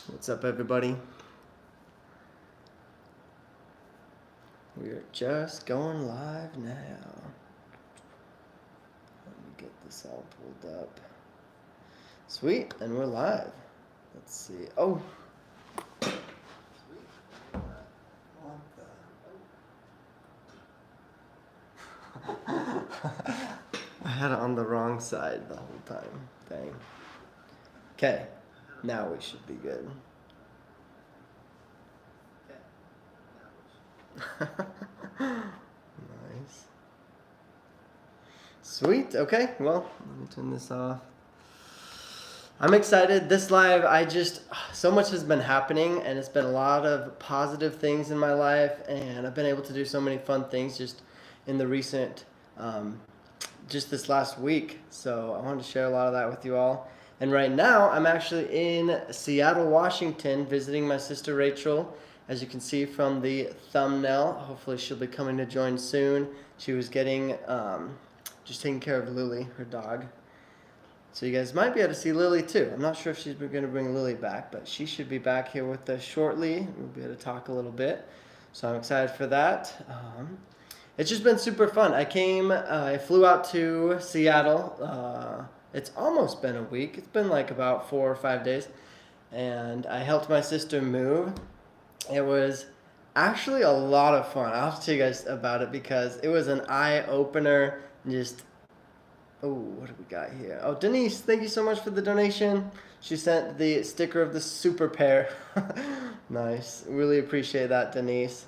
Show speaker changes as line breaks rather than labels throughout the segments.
What's up, everybody? We're just going live now. Let me get this all pulled up. Sweet, and we're live. Let's see. Oh. Sweet. What the? I had it on the wrong side the whole time. Dang. Okay. Now we should be good. Nice. Sweet. Okay. Well, let me turn this off. I'm excited. This live, so much has been happening, and it's been a lot of positive things in my life, and I've been able to do so many fun things just in the recent, just this last week. So I wanted to share a lot of that with you all. And right now, I'm actually in Seattle, Washington, visiting my sister Rachel. As you can see from the thumbnail, hopefully she'll be coming to join soon. She was getting, just taking care of Lily, her dog. So you guys might be able to see Lily too. I'm not sure if she's going to bring Lily back, but she should be back here with us shortly. We'll be able to talk a little bit. So I'm excited for that. It's just been super fun. I flew out to Seattle. It's almost been a week. It's been like about 4 or 5 days. And I helped my sister move. It was actually a lot of fun. I'll have to tell you guys about it because it was an eye-opener. Oh, what do we got here? Oh, Denise, thank you so much for the donation. She sent the sticker of the super pair. Nice. Really appreciate that, Denise.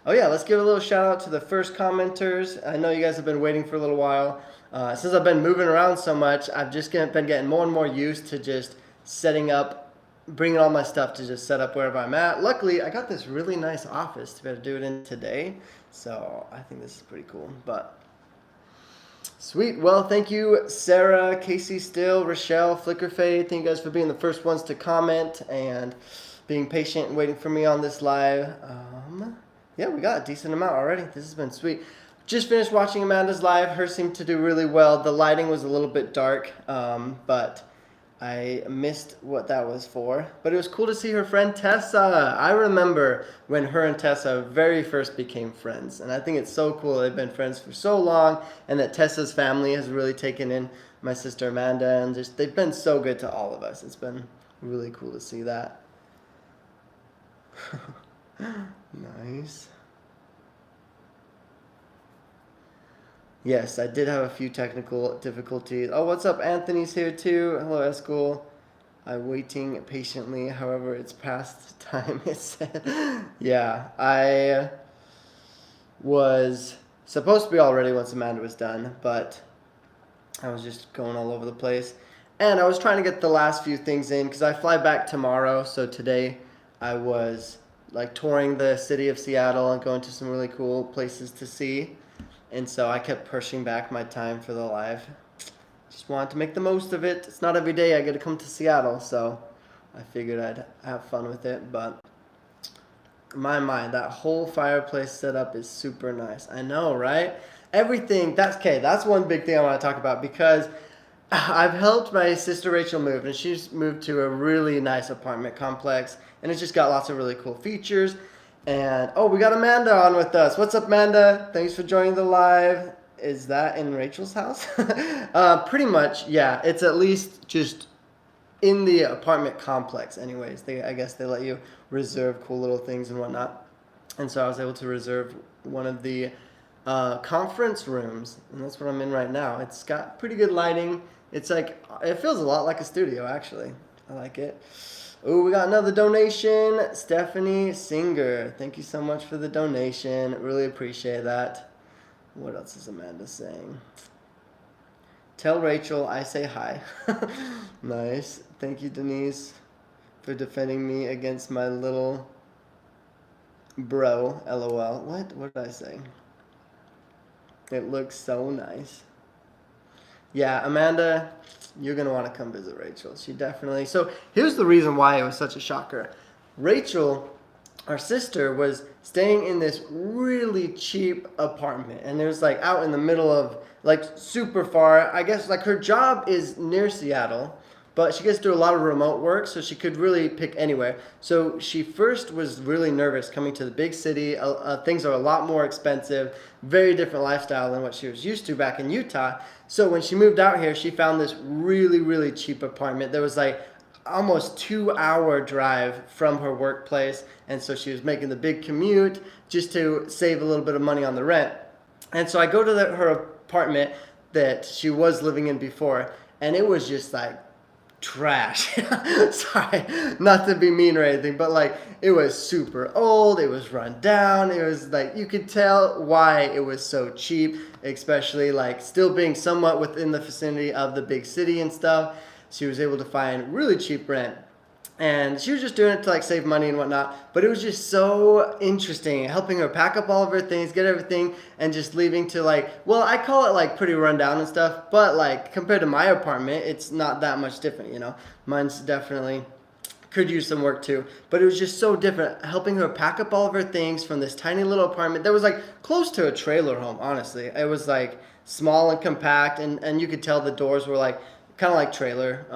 Oh yeah, let's give a little shout out to the first commenters. I know you guys have been waiting for a little while. Since I've been moving around so much, I've just been getting more and more used to just setting up, bringing all my stuff to just set up wherever I'm at. Luckily, I got this really nice office to be able to do it in today. So I think this is pretty cool. But sweet. Well, thank you, Sarah, Casey Still, Rochelle, Flickerfade. Thank you guys for being the first ones to comment and being patient and waiting for me on this live. Yeah, we got a decent amount already. This has been sweet. Just finished watching Amanda's live. Hers seemed to do really well. The lighting was a little bit dark, but I missed what that was for. But it was cool to see her friend Tessa. I remember when her and Tessa very first became friends. And I think it's so cool they've been friends for so long and that Tessa's family has really taken in my sister Amanda. And just they've been so good to all of us. It's been really cool to see that. Nice. Yes, I did have a few technical difficulties. Oh, what's up? Anthony's here too. Hello, Eskel. I'm waiting patiently. However, it's past time, it said. Yeah, I was supposed to be all ready once Amanda was done, but I was just going all over the place. And I was trying to get the last few things in because I fly back tomorrow. So today I was like touring the city of Seattle and going to some really cool places to see. And so I kept pushing back my time for the live. Just wanted to make the most of it. It's not every day I get to come to Seattle, so I figured I'd have fun with it. But in my mind, that whole fireplace setup is super nice. I know, right? Everything, that's one big thing I want to talk about because I've helped my sister Rachel move, and she's moved to a really nice apartment complex, and it's just got lots of really cool features. And, oh, we got Amanda on with us. What's up, Amanda? Thanks for joining the live. Is that in Rachel's house? Pretty much, yeah. It's at least just in the apartment complex anyways. I guess they let you reserve cool little things and whatnot. And so I was able to reserve one of the conference rooms, and that's what I'm in right now. It's got pretty good lighting. It's like, it feels a lot like a studio, actually. I like it. Oh, we got another donation. Stephanie Singer. Thank you so much for the donation. Really appreciate that. What else is Amanda saying? Tell Rachel I say hi. Nice. Thank you, Denise, for defending me against my little bro. LOL. What did I say? It looks so nice. Yeah, Amanda, you're going to want to come visit Rachel. She definitely... So here's the reason why it was such a shocker. Rachel, our sister, was staying in this really cheap apartment. And it was like out in the middle of, like super far. I guess like her job is near Seattle. but she gets to do a lot of remote work, so she could really pick anywhere. So she first was really nervous coming to the big city. Things are a lot more expensive, very different lifestyle than what she was used to back in Utah. So when she moved out here, she found this really, really cheap apartment. There was like almost 2-hour drive from her workplace, and so she was making the big commute just to save a little bit of money on the rent. And so I go to her apartment that she was living in before, and it was just like trash. Sorry, not to be mean or anything, but like it was super old, it was run down, it was like you could tell why it was so cheap, especially like still being somewhat within the vicinity of the big city and stuff. She was able to find really cheap rent, and she was just doing it to like save money and whatnot. But it was just so interesting, helping her pack up all of her things, get everything, and just leaving to like, well, I call it like pretty run down and stuff, but like compared to my apartment, it's not that much different, you know. Mine's definitely could use some work too, but it was just so different, helping her pack up all of her things from this tiny little apartment that was like close to a trailer home. Honestly, it was like small and compact, and you could tell the doors were like kind of like trailer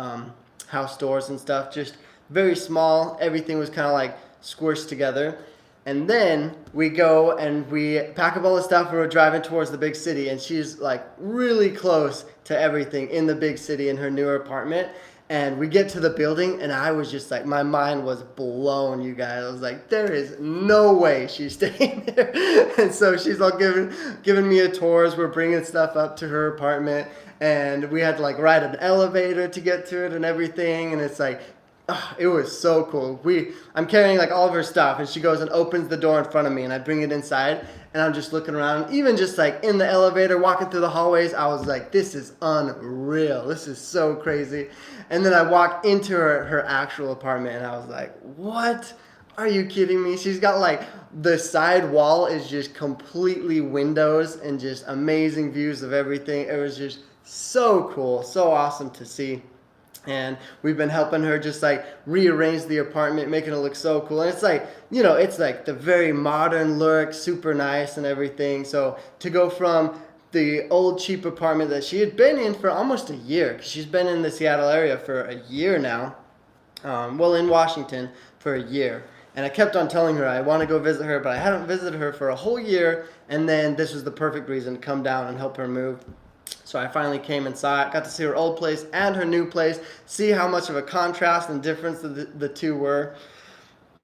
house doors and stuff, just very small. Everything was kind of like squished together. And then we go and we pack up all the stuff and we're driving towards the big city, and she's like really close to everything in the big city in her newer apartment. And we get to the building, and I was just like, my mind was blown, you guys. I was like, there is no way she's staying there. And so she's all giving me a tour as we're bringing stuff up to her apartment. And we had to like ride an elevator to get to it and everything. And it's like, oh, it was so cool. I'm carrying like all of her stuff, and she goes and opens the door in front of me, and I bring it inside, and I'm just looking around. Even just like in the elevator, walking through the hallways, I was like, this is unreal. This is so crazy. And then I walked into her actual apartment, and I was like, what? Are you kidding me? She's got like the side wall is just completely windows and just amazing views of everything. It was just so cool, so awesome to see. And we've been helping her just like rearrange the apartment, making it look so cool. And it's like, you know, it's like the very modern look, super nice and everything. So to go from the old cheap apartment that she had been in for almost a year, because she's been in the Seattle area for a year now, in Washington for a year. And I kept on telling her I want to go visit her, but I hadn't visited her for a whole year. And then this was the perfect reason to come down and help her move. So I finally came and saw it, got to see her old place and her new place, see how much of a contrast and difference the two were.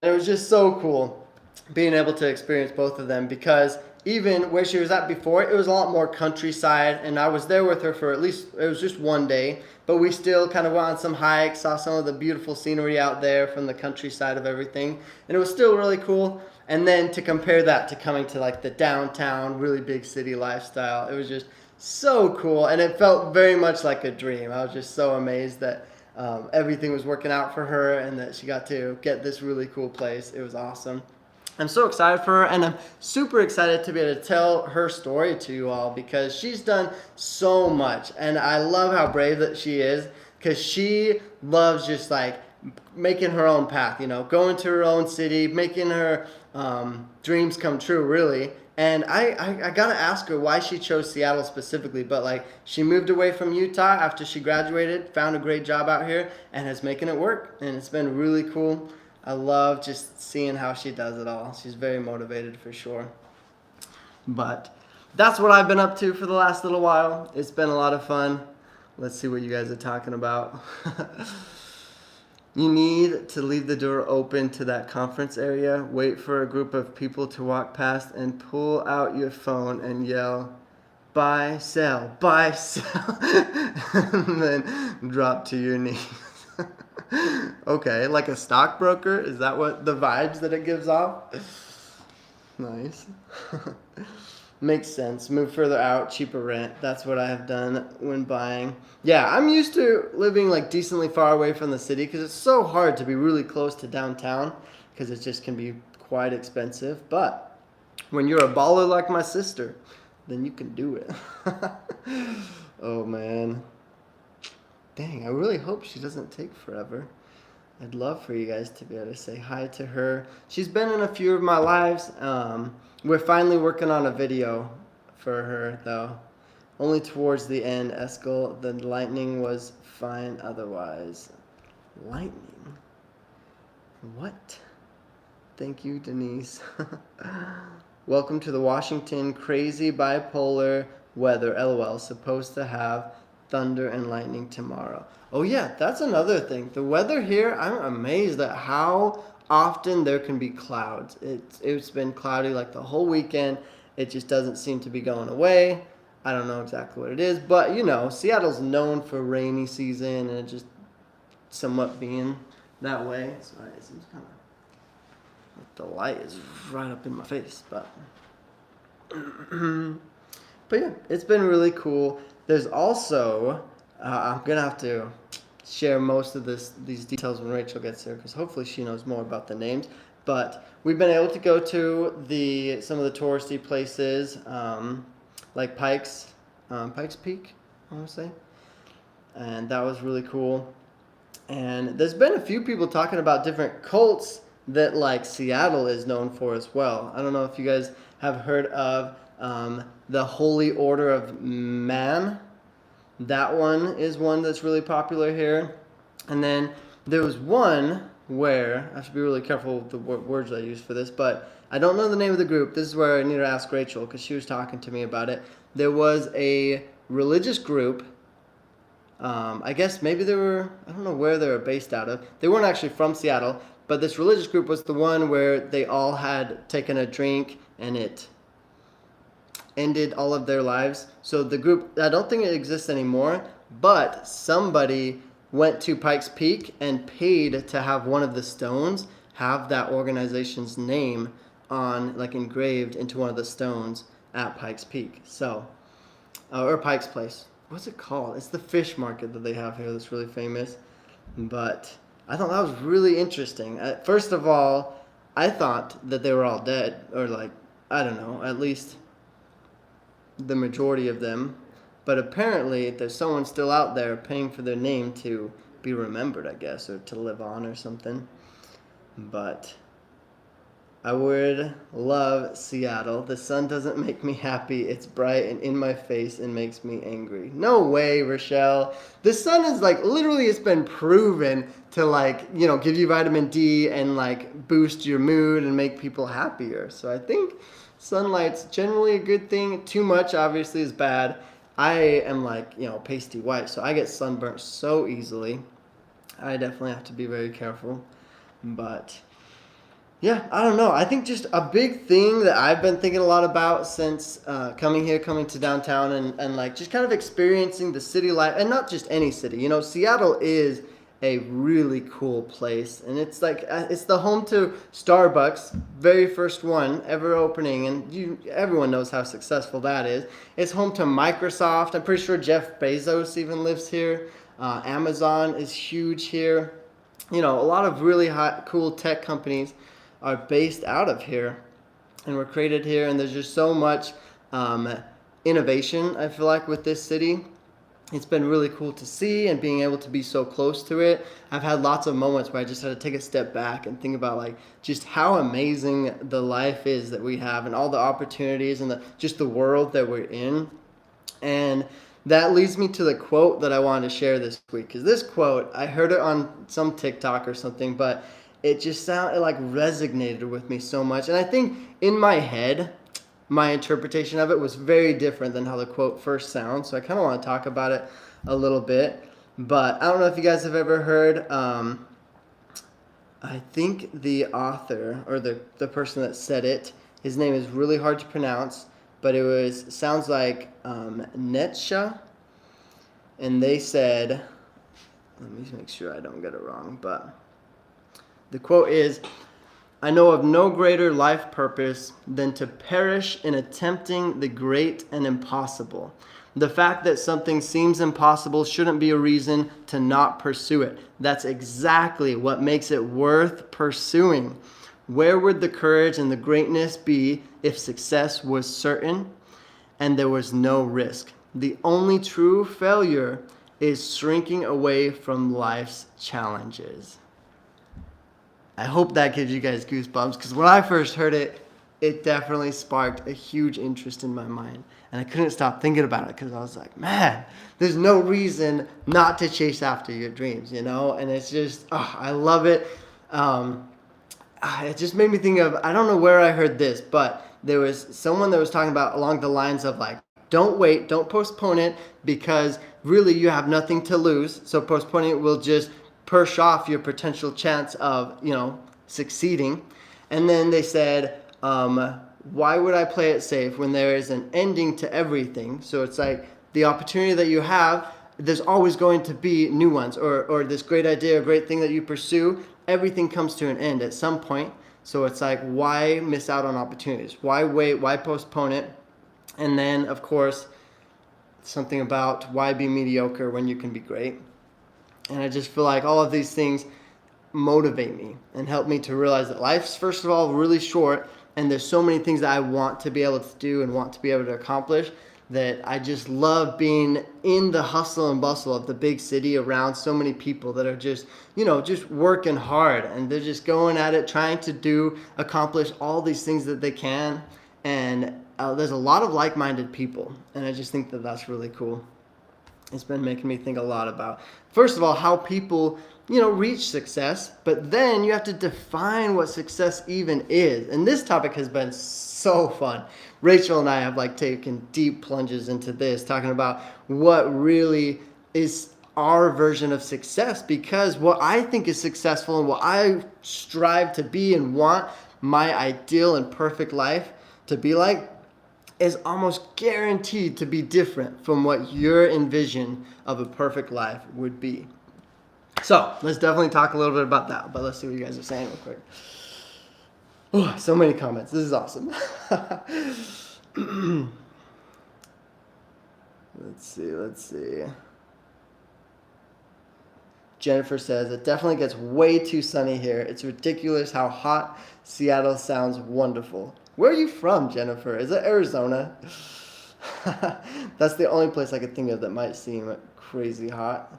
And it was just so cool being able to experience both of them, because even where she was at before, it was a lot more countryside, and I was there with her for at least, it was just one day, but we still kind of went on some hikes, saw some of the beautiful scenery out there from the countryside of everything, and it was still really cool. And then to compare that to coming to like the downtown, really big city lifestyle, it was just so cool, and it felt very much like a dream. I was just so amazed that everything was working out for her and that she got to get this really cool place. It was awesome. I'm so excited for her, and I'm super excited to be able to tell her story to you all, because she's done so much, and I love how brave that she is, because she loves just like making her own path, you know, going to her own city, making her dreams come true, really. And I gotta ask her why she chose Seattle specifically, but like she moved away from Utah after she graduated, found a great job out here, and is making it work, and it's been really cool. I love just seeing how she does it all. She's very motivated for sure. But that's what I've been up to for the last little while. It's been a lot of fun. Let's see what you guys are talking about. You need to leave the door open to that conference area, wait for a group of people to walk past, and pull out your phone and yell, buy, sell, and then drop to your knees. Okay, like a stockbroker? Is that what the vibes that it gives off? Nice. Makes sense. Move further out, cheaper rent. That's what I have done when buying. Yeah, I'm used to living like decently far away from the city, because it's so hard to be really close to downtown, because it just can be quite expensive. But when you're a baller like my sister, then you can do it. Oh man. Dang, I really hope she doesn't take forever. I'd love for you guys to be able to say hi to her. She's been in a few of my lives. We're finally working on a video for her, though. Only towards the end, Eskel, the lightning was fine otherwise. Lightning? What? Thank you, Denise. Welcome to the Washington crazy bipolar weather. LOL. Supposed to have thunder and lightning tomorrow. Oh yeah, that's another thing. The weather here, I'm amazed at how often there can be clouds. It's been cloudy like the whole weekend. It just doesn't seem to be going away. I don't know exactly what it is, but you know, Seattle's known for rainy season and it just somewhat being that way. Sorry, it seems kind of, the light is right up in my face, but yeah, it's been really cool. There's also I'm gonna have to share most of these details when Rachel gets here, because hopefully she knows more about the names. But we've been able to go to some of the touristy places, like Pikes Peak, I want to say, and that was really cool. And there's been a few people talking about different cults that like Seattle is known for as well. I don't know if you guys have heard of the Holy Order of Man. That one is one that's really popular here. And then there was one where, I should be really careful with the words I use for this, but I don't know the name of the group. This is where I need to ask Rachel because she was talking to me about it. There was a religious group. I guess maybe they were, I don't know where they were based out of. They weren't actually from Seattle, but this religious group was the one where they all had taken a drink and it ended all of their lives. So the group, I don't think it exists anymore, but somebody went to Pikes Peak and paid to have one of the stones have that organization's name on, like, engraved into one of the stones at Pikes Peak. So, or Pikes Place. What's it called? It's the fish market that they have here that's really famous. But I thought that was really interesting. First of all, I thought that they were all dead, or like, I don't know, at least the majority of them. But apparently there's someone still out there paying for their name to be remembered, I guess, or to live on or something. But I would love Seattle. The sun doesn't make me happy. It's bright and in my face and makes me angry. No way, Rochelle. The sun is like, literally it's been proven to like, you know, give you vitamin D and like boost your mood and make people happier. So I think sunlight's generally a good thing. Too much obviously is bad. I am like, you know, pasty white, so I get sunburnt so easily. I definitely have to be very careful. But yeah, I don't know. I think just a big thing that I've been thinking a lot about since coming to downtown and like just kind of experiencing the city life, and not just any city. You know, Seattle is a really cool place, and it's like it's the home to Starbucks, very first one ever opening, and everyone knows how successful that is. It's home to Microsoft. I'm pretty sure Jeff Bezos even lives here. Amazon is huge here. You know, a lot of really cool tech companies are based out of here and were created here, and there's just so much innovation, I feel like, with this city. It's been really cool to see, and being able to be so close to it. I've had lots of moments where I just had to take a step back and think about like just how amazing the life is that we have and all the opportunities and just the world that we're in. And that leads me to the quote that I wanted to share this week, because this quote, I heard it on some TikTok or something, but it just sounded like resonated with me so much. And I think in my head, my interpretation of it was very different than how the quote first sounds. So I kind of want to talk about it a little bit. But I don't know if you guys have ever heard, I think the author or the person that said it, his name is really hard to pronounce, but it sounds like Nietzsche. And they said, let me make sure I don't get it wrong, but the quote is, "I know of no greater life purpose than to perish in attempting the great and impossible. The fact that something seems impossible shouldn't be a reason to not pursue it. That's exactly what makes it worth pursuing. Where would the courage and the greatness be if success was certain and there was no risk? The only true failure is shrinking away from life's challenges." I hope that gives you guys goosebumps, because when I first heard it, it definitely sparked a huge interest in my mind. And I couldn't stop thinking about it because I was like, man, there's no reason not to chase after your dreams, you know? And it's just, I love it. It just made me think of, I don't know where I heard this, but there was someone that was talking about along the lines of like, don't wait, don't postpone it, because really you have nothing to lose. So postponing it will just push off your potential chance of, succeeding. And then they said, why would I play it safe when there is an ending to everything? So it's like the opportunity that you have, there's always going to be new ones, or this great idea or great thing that you pursue, everything comes to an end at some point. So it's like, why miss out on opportunities? Why wait? Why postpone it? And then, of course, something about why be mediocre when you can be great. And I just feel like all of these things motivate me and help me to realize that life's, first of all, really short, and there's so many things that I want to be able to do and want to be able to accomplish, that I just love being in the hustle and bustle of the big city around so many people that are just, just working hard, and they're just going at it, trying to accomplish all these things that they can. And there's a lot of like-minded people, and I just think that that's really cool. It's been making me think a lot about, first of all, how people, reach success, but then you have to define what success even is. And this topic has been so fun. Rachel and I have taken deep plunges into this, talking about what really is our version of success, because what I think is successful and what I strive to be and want my ideal and perfect life to be like is almost guaranteed to be different from what your envision of a perfect life would be. So let's definitely talk a little bit about that, but let's see what you guys are saying real quick. Oh, so many comments. This is awesome. Let's see. Jennifer says, it definitely gets way too sunny here. It's ridiculous how hot Seattle sounds wonderful. Where are you from, Jennifer? Is it Arizona? That's the only place I could think of that might seem crazy hot.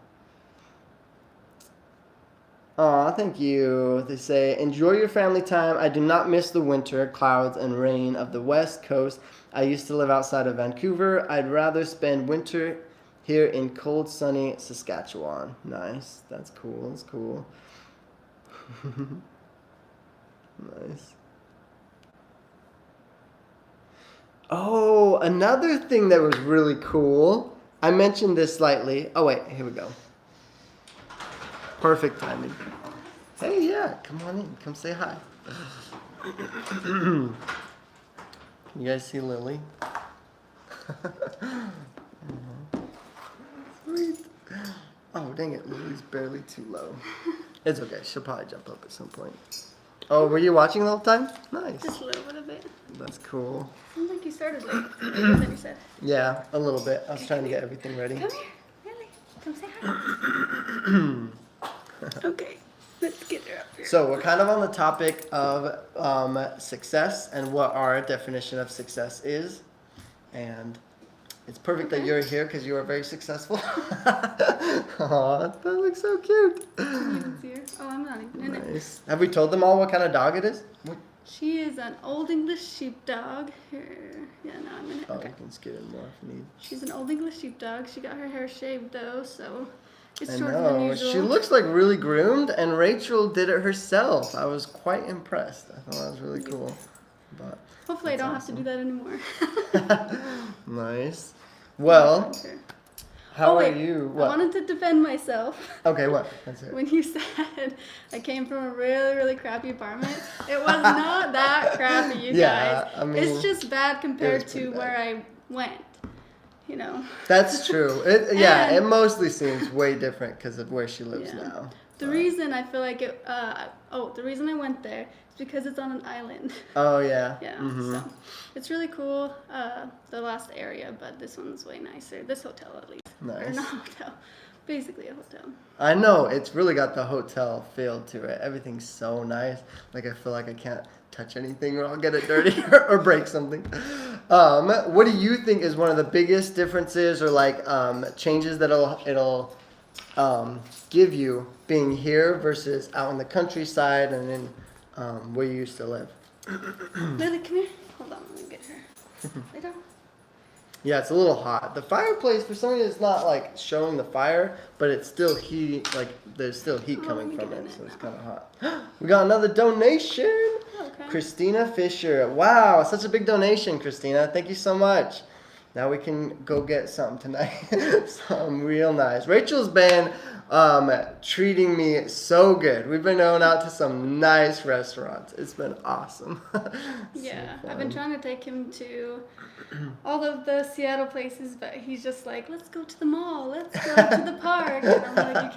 Aw, thank you. They say, enjoy your family time. I do not miss the winter, clouds, and rain of the West Coast. I used to live outside of Vancouver. I'd rather spend winter here in cold, sunny Saskatchewan. Nice. That's cool. That's cool. Nice. Oh, another thing that was really cool. I mentioned this slightly. Oh, wait. Here we go. Perfect timing. Hey, yeah. Come on in. Come say hi. You guys see Lily? Sweet. Oh, dang it. Lily's barely too low. It's okay. She'll probably jump up at some point. Oh, were you watching the whole time? Nice.
Just a little bit of it.
That's cool.
Seems like you started late. Than you said.
Yeah, a little bit. I was trying to get everything ready.
Come here. Really? Come say hi. Okay. Let's get her up here.
So we're kind of on the topic of success and what our definition of success is. And it's perfect that you're here because you are very successful. Aw, that looks so cute.
You can see her. Oh, I'm not even in it.
Nice. Have we told them all what kind of dog it is?
She is an Old English sheepdog. Yeah, no, I'm in it.
Oh,
Okay.
you can skid in more if you need.
She's an Old English sheepdog. She got her hair shaved though, so it's
I
shorter than
know.
usual.
She looks like really groomed, and Rachel did it herself. I was quite impressed. I thought that was really cool. But
hopefully I don't have to do that anymore.
Nice. Well, how
wait,
are you?
I wanted to defend myself.
Okay, what? Let's hear it.
When you said I came from a really, really crappy apartment, it was not that crappy, you guys.
I mean,
it's just bad compared to
bad.
where I went,
That's true. It mostly seems way different because of where she lives now.
The reason I feel like it, the reason I went there is because it's on an island.
Oh, yeah.
Yeah,
Mm-hmm.
so it's really cool, the last area, but this one's way nicer. This hotel, at least.
Nice.
Or not hotel, basically a hotel.
I know. It's really got the hotel feel to it. Everything's so nice. I feel like I can't touch anything or I'll get it dirty or break something. What do you think is one of the biggest differences or changes that it'll give you being here versus out in the countryside and in where you used to live?
Lily, come here. Hold on, let me get her. Lay down.
Yeah, it's a little hot. The fireplace, for some reason, it's not like showing the fire, but it's still heat. Like there's still heat coming from it, so it's kind of hot. We got another donation.
Okay.
Christina Fisher. Wow, such a big donation, Christina. Thank you so much. Now we can go get something tonight. Something real nice. Rachel's been treating me so good. We've been going out to some nice restaurants. It's been awesome.
Yeah,
So
I've been
fun.
trying to take him to all of the Seattle places, but he's just like, let's go to the mall, let's go to the park. And I'm like,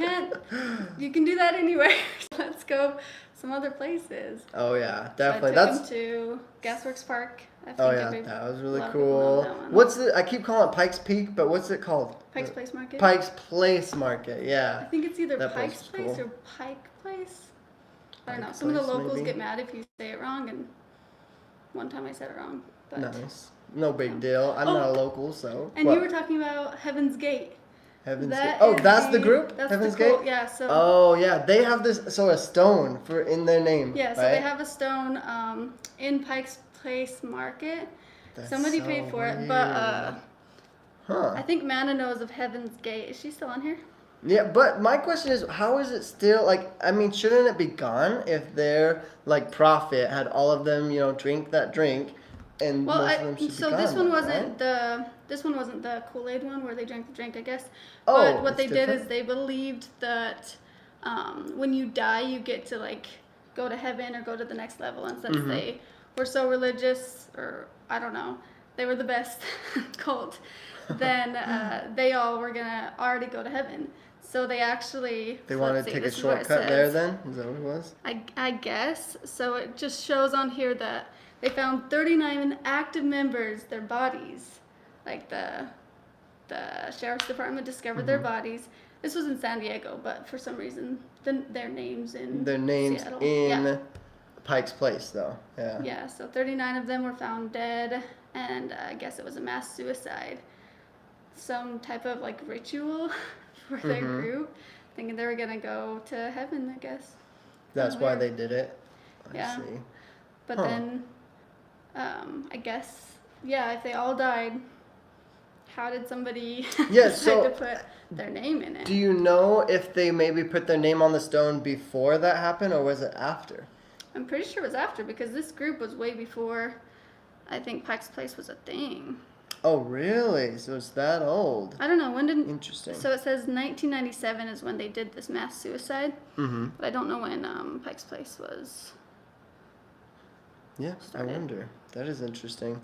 you can do that anywhere. Let's go some other places.
Oh yeah, definitely.
So I took him to Gasworks Park. I think
Oh yeah, that was really
a lot of people know
cool.
that one.
What's it? I keep calling it Pikes Peak, but what's it called?
Pike's Place Market?
Pikes Place Market.
I
Yeah.
think it's either
That place
Pike's
is
Place
cool.
or Pike Place. I don't know.
Pike
Some of the
Place,
locals
maybe?
get mad if you say it wrong, and one time I said it wrong. But
Nice. No big deal. I'm not a local, so.
And
What?
you were talking about Heaven's Gate.
Heaven's
That
Gate. Oh,
is
that's the group.
That's
Heaven's
the
Gate.
cult, yeah. So
Oh yeah, they have this. So a stone for in their name.
yeah, so
right?
they have a stone in Pike's Place Market.
That's
Somebody
so
paid for it,
weird.
but
Huh.
I think Mana knows of Heaven's Gate. Is she still on here?
Yeah, but my question is, how is it still like? I mean, shouldn't it be gone if their like profit had all of them, drink that drink, and
Well,
most of them should be
so
gone.
this one
then,
wasn't
right?
the Kool-Aid one where they drank the drink, I guess.
Oh,
But what
it's
they did
different?
is they believed that when you die, you get to like go to heaven or go to the next level. And since
Mm-hmm.
they were so religious, or I don't know, they were the best cult, then they all were gonna already go to heaven. So they actually
They
so
wanted
let's
to
see,
take a
this is what it
shortcut there.
says.
Then is that what it was?
I guess. So it just shows on here that they found 39 active members, their bodies. Like the sheriff's department discovered their bodies. This was in San Diego, but for some reason their names in
Their names
Seattle.
in
Yeah.
Pike's Place, though. Yeah.
Yeah, so 39 of them were found dead, and I guess it was a mass suicide. Some type of like ritual for their group, thinking they were gonna go to heaven, I guess.
That's why
Weird.
they did it. I
Yeah.
see.
But
Huh.
then, I guess, yeah, if they all died, how did somebody
Yeah,
decide
so
to put their name in it?
Do you know if they maybe put their name on the stone before that happened, or was it after?
I'm pretty sure it was after, because this group was way before I think Pike's Place was a thing.
Oh, really? So it's that old.
I don't know, when did...
Interesting.
So it says 1997 is when they did this mass suicide,
Mm-hmm.
but I don't know when Pike's Place was.
Yeah, I
Started.
wonder. That is interesting.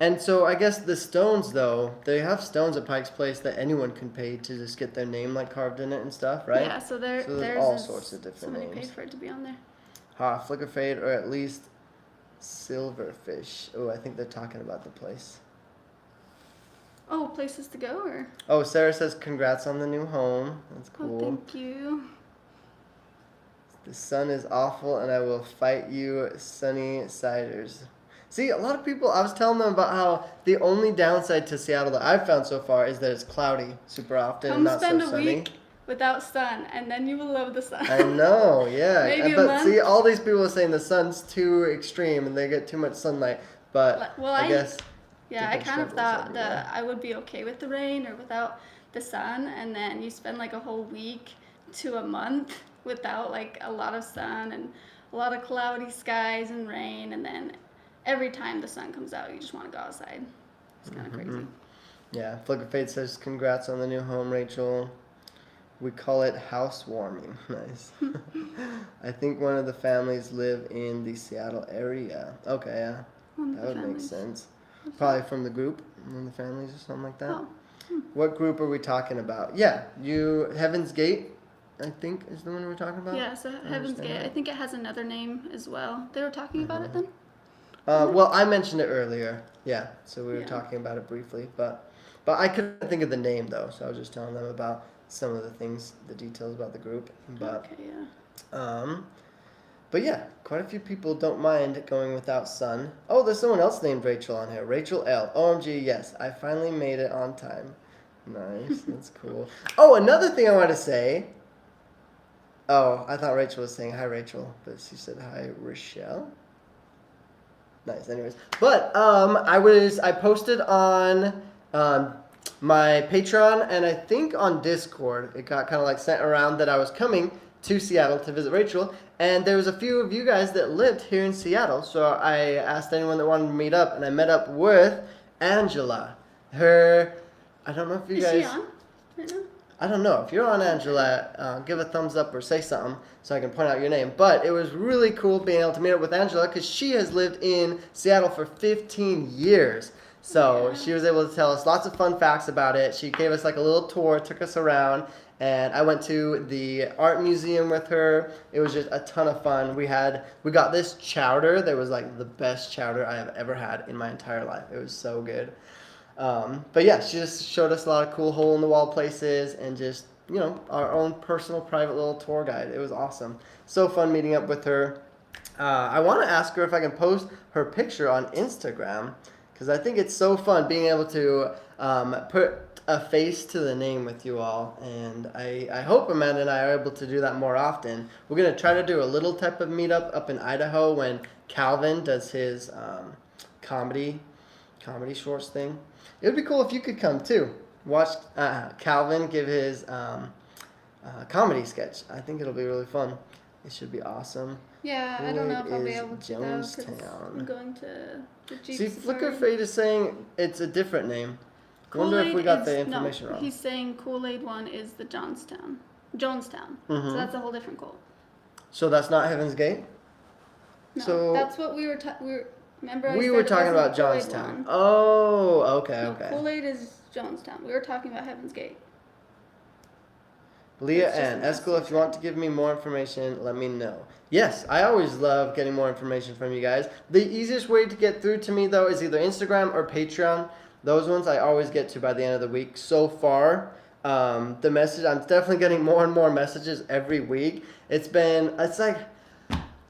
And so I guess the stones, though, they have stones at Pike's Place that anyone can pay to just get their name like carved in it and stuff, right?
Yeah, so
So there's
theirs
all
is-
sorts of different
somebody
names.
paid for it to be on there.
Flicker Fade, or at least Silverfish. Oh, I think they're talking about the place.
Oh, places to go, or?
Oh, Sarah says congrats on the new home. That's
Oh,
cool.
thank you.
The sun is awful and I will fight you, sunny siders. See, a lot of people, I was telling them about how the only downside to Seattle that I've found so far is that it's cloudy super often and
Come
not
spend
so
a
sunny.
week without sun, and then you will love the sun.
I know, yeah.
Maybe a
But
month.
see, all these people are saying the sun's too extreme and they get too much sunlight. But
Well,
I guess
Yeah, I
different
kind of
struggles
thought
everywhere.
that I would be okay with the rain or without the sun, and then you spend like a whole week to a month without like a lot of sun and a lot of cloudy skies and rain, and then every time the sun comes out, you just want to go outside. It's kind of crazy.
Yeah, Flicker Fate says congrats on the new home, Rachel. We call it housewarming. Nice. I think one of the families live in the Seattle area. Okay, yeah.
One of
That
the
would make
families.
sense. Probably from the group, one of the families or something like that.
Oh.
What group are we talking about? Yeah, Heaven's Gate, I think, is the one we're talking about.
Yeah, so Heaven's
understand
Gate.
that.
I think it has another name as well. They were talking about it then?
Well, I mentioned it earlier. Yeah, so we were
Yeah.
talking about it briefly, but I couldn't think of the name though, so I was just telling them about some of the things, the details about the group. But
Okay, yeah.
but yeah, quite a few people don't mind going without sun. Oh, there's someone else named Rachel on here. Rachel L. OMG, yes, I finally made it on time. Nice, that's cool. Oh, another thing I want to say. Oh, I thought Rachel was saying hi, Rachel, but she said hi, Rochelle. Nice. Anyways, but I posted on my Patreon and I think on Discord. It got kind of like sent around that I was coming to Seattle to visit Rachel, and there was a few of you guys that lived here in Seattle. So I asked anyone that wanted to meet up, and I met up with Angela. I don't know if you
Is
guys.
she on right now?
I don't know. If you're on Angela, give a thumbs up or say something so I can point out your name. But it was really cool being able to meet up with Angela because she has lived in Seattle for 15 years. So she was able to tell us lots of fun facts about it. She gave us like a little tour, took us around, and I went to the art museum with her. It was just a ton of fun. We got this chowder that was like the best chowder I have ever had in my entire life. It was so good. But yeah, she just showed us a lot of cool hole-in-the-wall places and just, our own personal private little tour guide. It was awesome. So fun meeting up with her. I want to ask her if I can post her picture on Instagram because I think it's so fun being able to put a face to the name with you all. And I hope Amanda and I are able to do that more often. We're going to try to do a little type of meetup up in Idaho when Calvin does his comedy shorts thing. It would be cool if you could come too. Watch Calvin give his comedy sketch. I think it'll be really fun. It should be awesome.
Yeah, I don't know if I'll be able to though, 'cause I'm going to the Jeep
See,
Safari.
Flicker Fade is saying it's a different name. I wonder if we got the information wrong.
He's saying Kool-Aid one is the Jonestown.
Mm-hmm.
So that's a whole different goal.
So that's not Heaven's Gate?
No,
So
that's what we were remember
we
said
were
it
talking
wasn't
about
the Kool-Aid
Jonestown.
one.
Oh, okay,
No,
okay.
Kool-Aid is Jonestown. We were talking about Heaven's Gate.
Leah
It's just
and
an
Eskel, if you want to give me more information, let me know. Yes, I always love getting more information from you guys. The easiest way to get through to me, though, is either Instagram or Patreon. Those ones I always get to by the end of the week. So far, the message, I'm definitely getting more and more messages every week. It's like,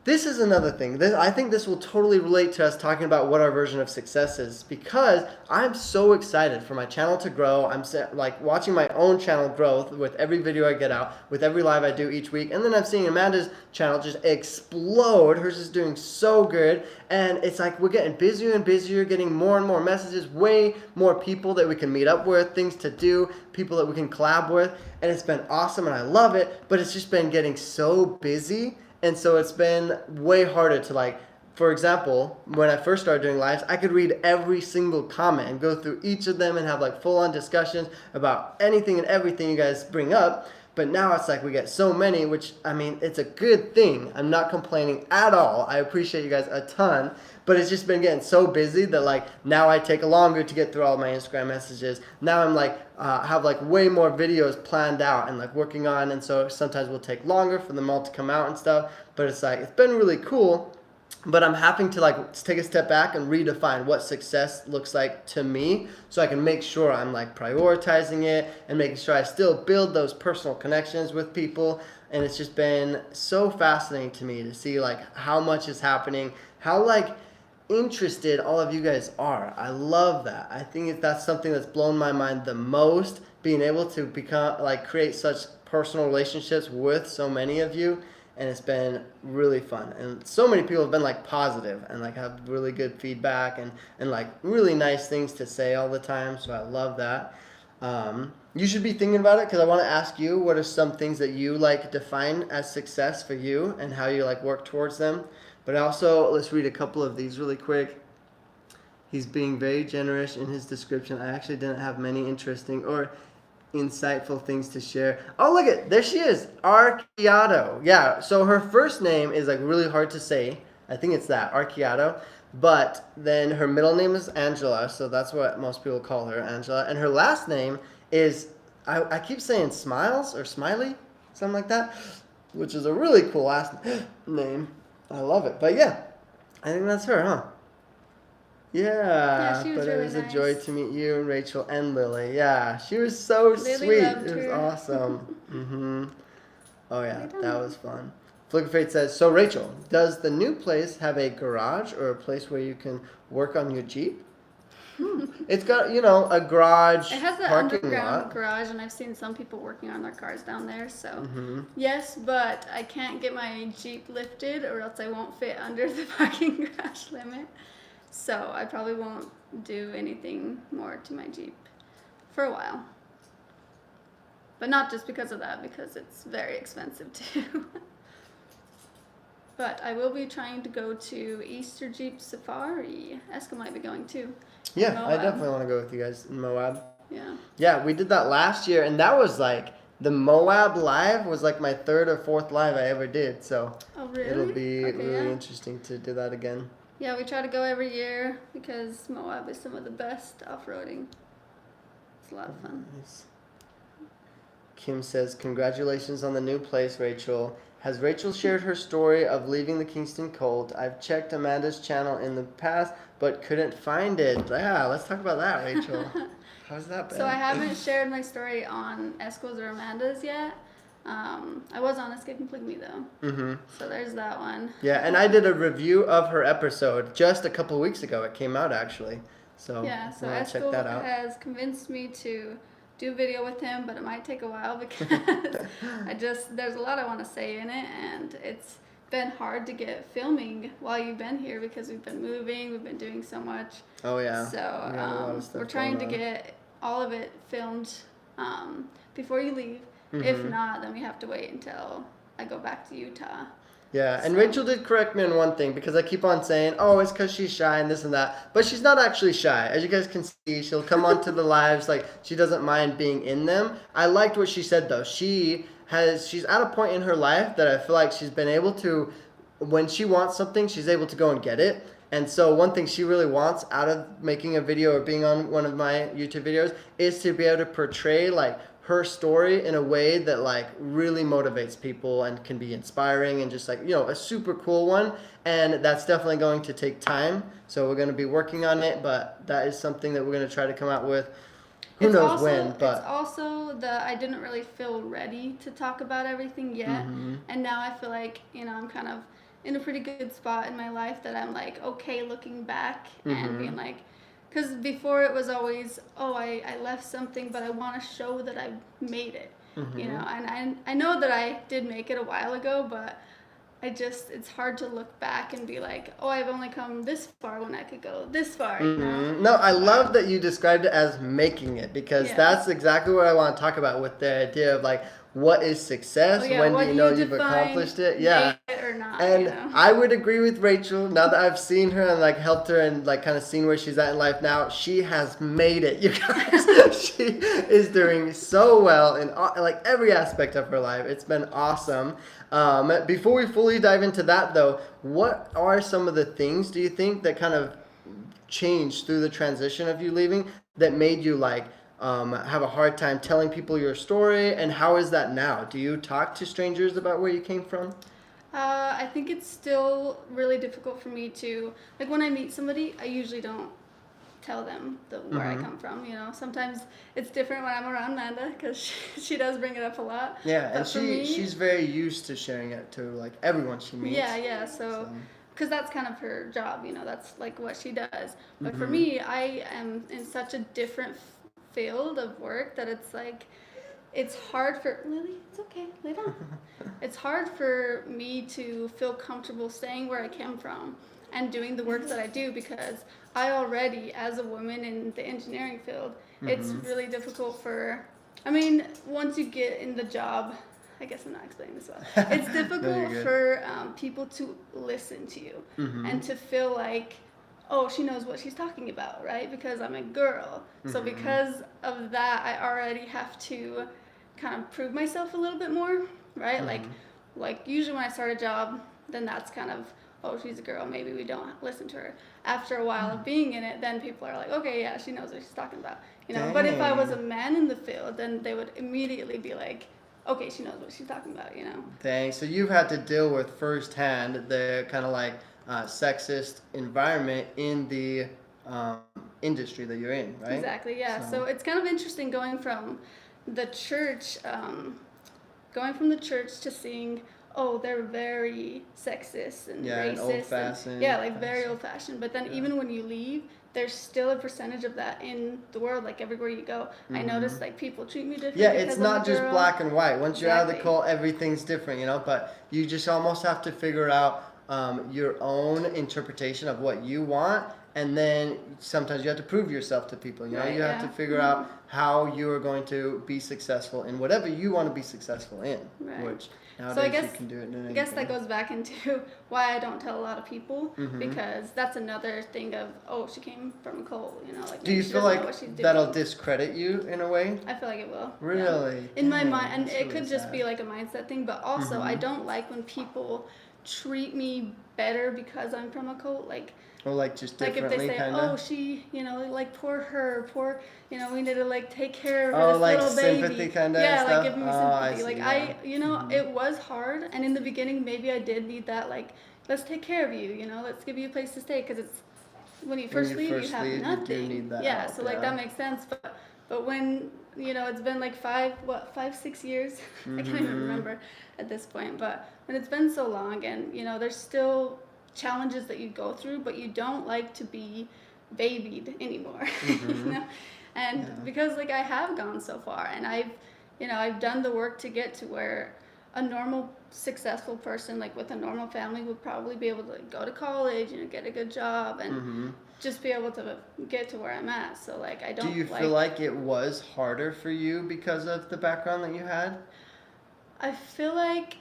this is another thing. I think this will totally relate to us talking about what our version of success is because I'm so excited for my channel to grow. I'm like watching my own channel growth with every video I get out, with every live I do each week. And then I'm seeing Amanda's channel just explode. Hers is doing so good. And it's like we're getting busier and busier, getting more and more messages, way more people that we can meet up with, things to do, people that we can collab with. And it's been awesome and I love it. But it's just been getting so busy. And so it's been way harder to for example, when I first started doing lives, I could read every single comment and go through each of them and have full-on discussions about anything and everything you guys bring up. But now it's like we get so many, which, I mean, it's a good thing. I'm not complaining at all. I appreciate you guys a ton. But it's just been getting so busy that now I take longer to get through all my Instagram messages. Now I'm have way more videos planned out and working on, and so sometimes will take longer for them all to come out and stuff. But it's it's been really cool. But I'm having to take a step back and redefine what success looks like to me so I can make sure I'm prioritizing it and making sure I still build those personal connections with people. And it's just been so fascinating to me to see how much is happening, how interested all of you guys are. I love that. I think that's something that's blown my mind the most, being able to create such personal relationships with so many of you. And it's been really fun. And so many people have been positive and have really good feedback and really nice things to say all the time. So I love that. You should be thinking about it because I want to ask you, what are some things that you define as success for you and how you work towards them? But also, let's read a couple of these really quick. He's being very generous in his description. I actually didn't have many interesting or insightful things to share. Oh, look at, there she is, Archiato. Yeah, so her first name is really hard to say. I think it's that, Archiato. But then her middle name is Angela, so that's what most people call her, Angela. And her last name is, I keep saying Smiles or Smiley, something like that, which is a really cool last name. I love it. But yeah, I think that's her, huh? Yeah,
she was
but
really
it was
nice.
a joy to meet you and Rachel and Lily. Yeah, she was so
Lily
sweet.
loved
It was
her.
awesome. Oh yeah,
Right on.
that was fun. Flicker Fate says, so Rachel, does the new place have a garage or a place where you can work on your Jeep? It's got, a garage,
It has an
parking
underground
lot.
garage, and I've seen some people working on their cars down there. So
Mm-hmm.
yes, but I can't get my Jeep lifted, or else I won't fit under the parking garage limit. So I probably won't do anything more to my Jeep for a while. But not just because of that, because it's very expensive too. But I will be trying to go to Easter Jeep Safari. Eskel might be going too.
Yeah, I definitely want to go with you guys in Moab.
Yeah.
Yeah, we did that last year, and that was like the Moab live was like my 3rd or 4th live I ever did. So
Oh, really?
it'll be
Okay,
really interesting to do that again.
Yeah, we try to go every year because Moab is some of the best off-roading. It's a lot of fun.
Nice. Kim says, congratulations on the new place, Rachel. Has Rachel shared her story of leaving the Kingston Colt? I've checked Amanda's channel in the past, but couldn't find it. Yeah, let's talk about that, Rachel. How's that been?
So I haven't shared my story on Eskel's or Amanda's yet. I was on Escaping Polygamy though.
Mm-hmm.
So there's that one.
Yeah, and I did a review of her episode just a couple weeks ago. It came out actually. So
Yeah, so
check
Eskel
that out.
has convinced me to do a video with him, but it might take a while because there's a lot I want to say in it, and it's been hard to get filming while you've been here because we've been moving, we've been doing so much.
Oh yeah.
So we're trying to get all of it filmed before you leave.
Mm-hmm.
If not, then we have to wait until I go back to Utah.
Yeah, and Rachel did correct me on one thing because I keep on saying, oh, it's because she's shy and this and that. But she's not actually shy. As you guys can see, she'll come onto the lives, like, she doesn't mind being in them. I liked what she said, though. She's at a point in her life that I feel like she's been able to, when she wants something, she's able to go and get it. And so one thing she really wants out of making a video or being on one of my YouTube videos is to be able to portray, like, her story in a way that like really motivates people and can be inspiring and just like, you know, a super cool one. And that's definitely going to take time. So we're going to be working on it, but that is something that we're going to try to come out with. Who knows when, but
it's also that I didn't really feel ready to talk about everything yet.
Mm-hmm.
And now I feel like, you know, I'm kind of in a pretty good spot in my life that I'm like okay looking back and being like, because before it was always, oh, I left something, but I want to show that I made it, you know. And I know that I did make it a while ago, but it's hard to look back and be like, oh, I've only come this far when I could go this far, you know?
No, I love that you described it as making it because that's exactly what I want to talk about with the idea of like, what is success? When do you know you've accomplished it? Yeah.
It or not,
and
you know?
I would agree with Rachel. Now that I've seen her and like helped her and like kind of seen where she's at in life now, she has made it. You guys, she is doing so well in like every aspect of her life. It's been awesome. Before we fully dive into that though, what are some of the things do you think that kind of changed through the transition of you leaving that made you like have a hard time telling people your story, and how is that now? Do you talk to strangers about where you came from?
I think it's still really difficult for me to, like when I meet somebody, I usually don't tell them where I come from, you know. Sometimes it's different when I'm around Amanda because she does bring it up a lot.
Yeah, and she's very used to sharing it to like everyone she meets.
Yeah, so because that's kind of her job, you know, that's like what she does. But for me, I am in such a different field of work that it's like it's hard for Lily, it's okay, lay down. It's hard for me to feel comfortable saying where I came from and doing the work that I do because I already, as a woman in the engineering field, it's really difficult for, I mean, once you get in the job, I guess I'm not explaining this well. It's difficult for people to listen to you and to feel like, oh, she knows what she's talking about, right? Because I'm a girl. So because of that, I already have to kind of prove myself a little bit more, right? Like usually when I start a job, then that's kind of, oh, she's a girl, maybe we don't listen to her. After a while of being in it, then people are like, okay, yeah, she knows what she's talking about, you know? But if I was a man in the field, then they would immediately be like, okay, she knows what she's talking about, you know?
Dang, so you've had to deal with firsthand the kind of like sexist environment in the industry that you're in, right?
Exactly, yeah. So it's kind of interesting going from the church to seeing, oh, they're very sexist and racist.
And old-fashioned.
Very old-fashioned. But then even when you leave, there's still a percentage of that in the world, like everywhere you go. I notice like people treat me different.
Yeah, it's not just black and white. Once you're out of the
Exactly.
cult, everything's different, you know, but you just almost have to figure out your own interpretation of what you want, and then sometimes you have to prove yourself to people. You know,
Right,
you have
yeah.
to figure out how you are going to be successful in whatever you want to be successful in.
Right.
Which nowadays
So I guess
you can do it in anything.
I guess that goes back into why I don't tell a lot of people,
Mhm.
because that's another thing of, oh, she came from a cult, you know, like
Do you
maybe she
feel
doesn't know
like
what she's doing.
that'll discredit you in a way?
I feel like it will. Yeah.
Really?
In my
Dang,
mind, and
that's
it
really
could just
sad.
be like a mindset thing, but also I
Mhm.
don't like when people treat me better because I'm from a cult,
Or like just
like if
differently,
they say,
kind
oh,
of.
she, you know, like poor her, poor, you know, we need to like take care of
Oh,
this
like
little
sympathy
baby.
kinda and
Yeah, like
stuff?
giving me
Oh, I
sympathy. Like
see,
I,
yeah.
you know,
Mhm.
it was hard, and in the beginning maybe I did need that, like, let's take care of you, you know, let's give you a place to stay, because it's when you first leave you have
you
nothing.
do need that
Yeah,
help,
so like
yeah.
that makes sense, but when, you know, it's been like 5, 6 years, I can't even
Mhm.
remember at this point, but when it's been so long, and you know, there's still challenges that you go through, but you don't like to be babied anymore.
Mhm.
You know, and
Yeah.
because like I have gone so far, and I've done the work to get to where a normal successful person, like with a normal family, would probably be able to like, go to college, you know, get a good job, and
Mhm.
just be able to get to where I'm at. So like I
Do
don't
you feel like it was harder for you because of the background that you had?
I feel like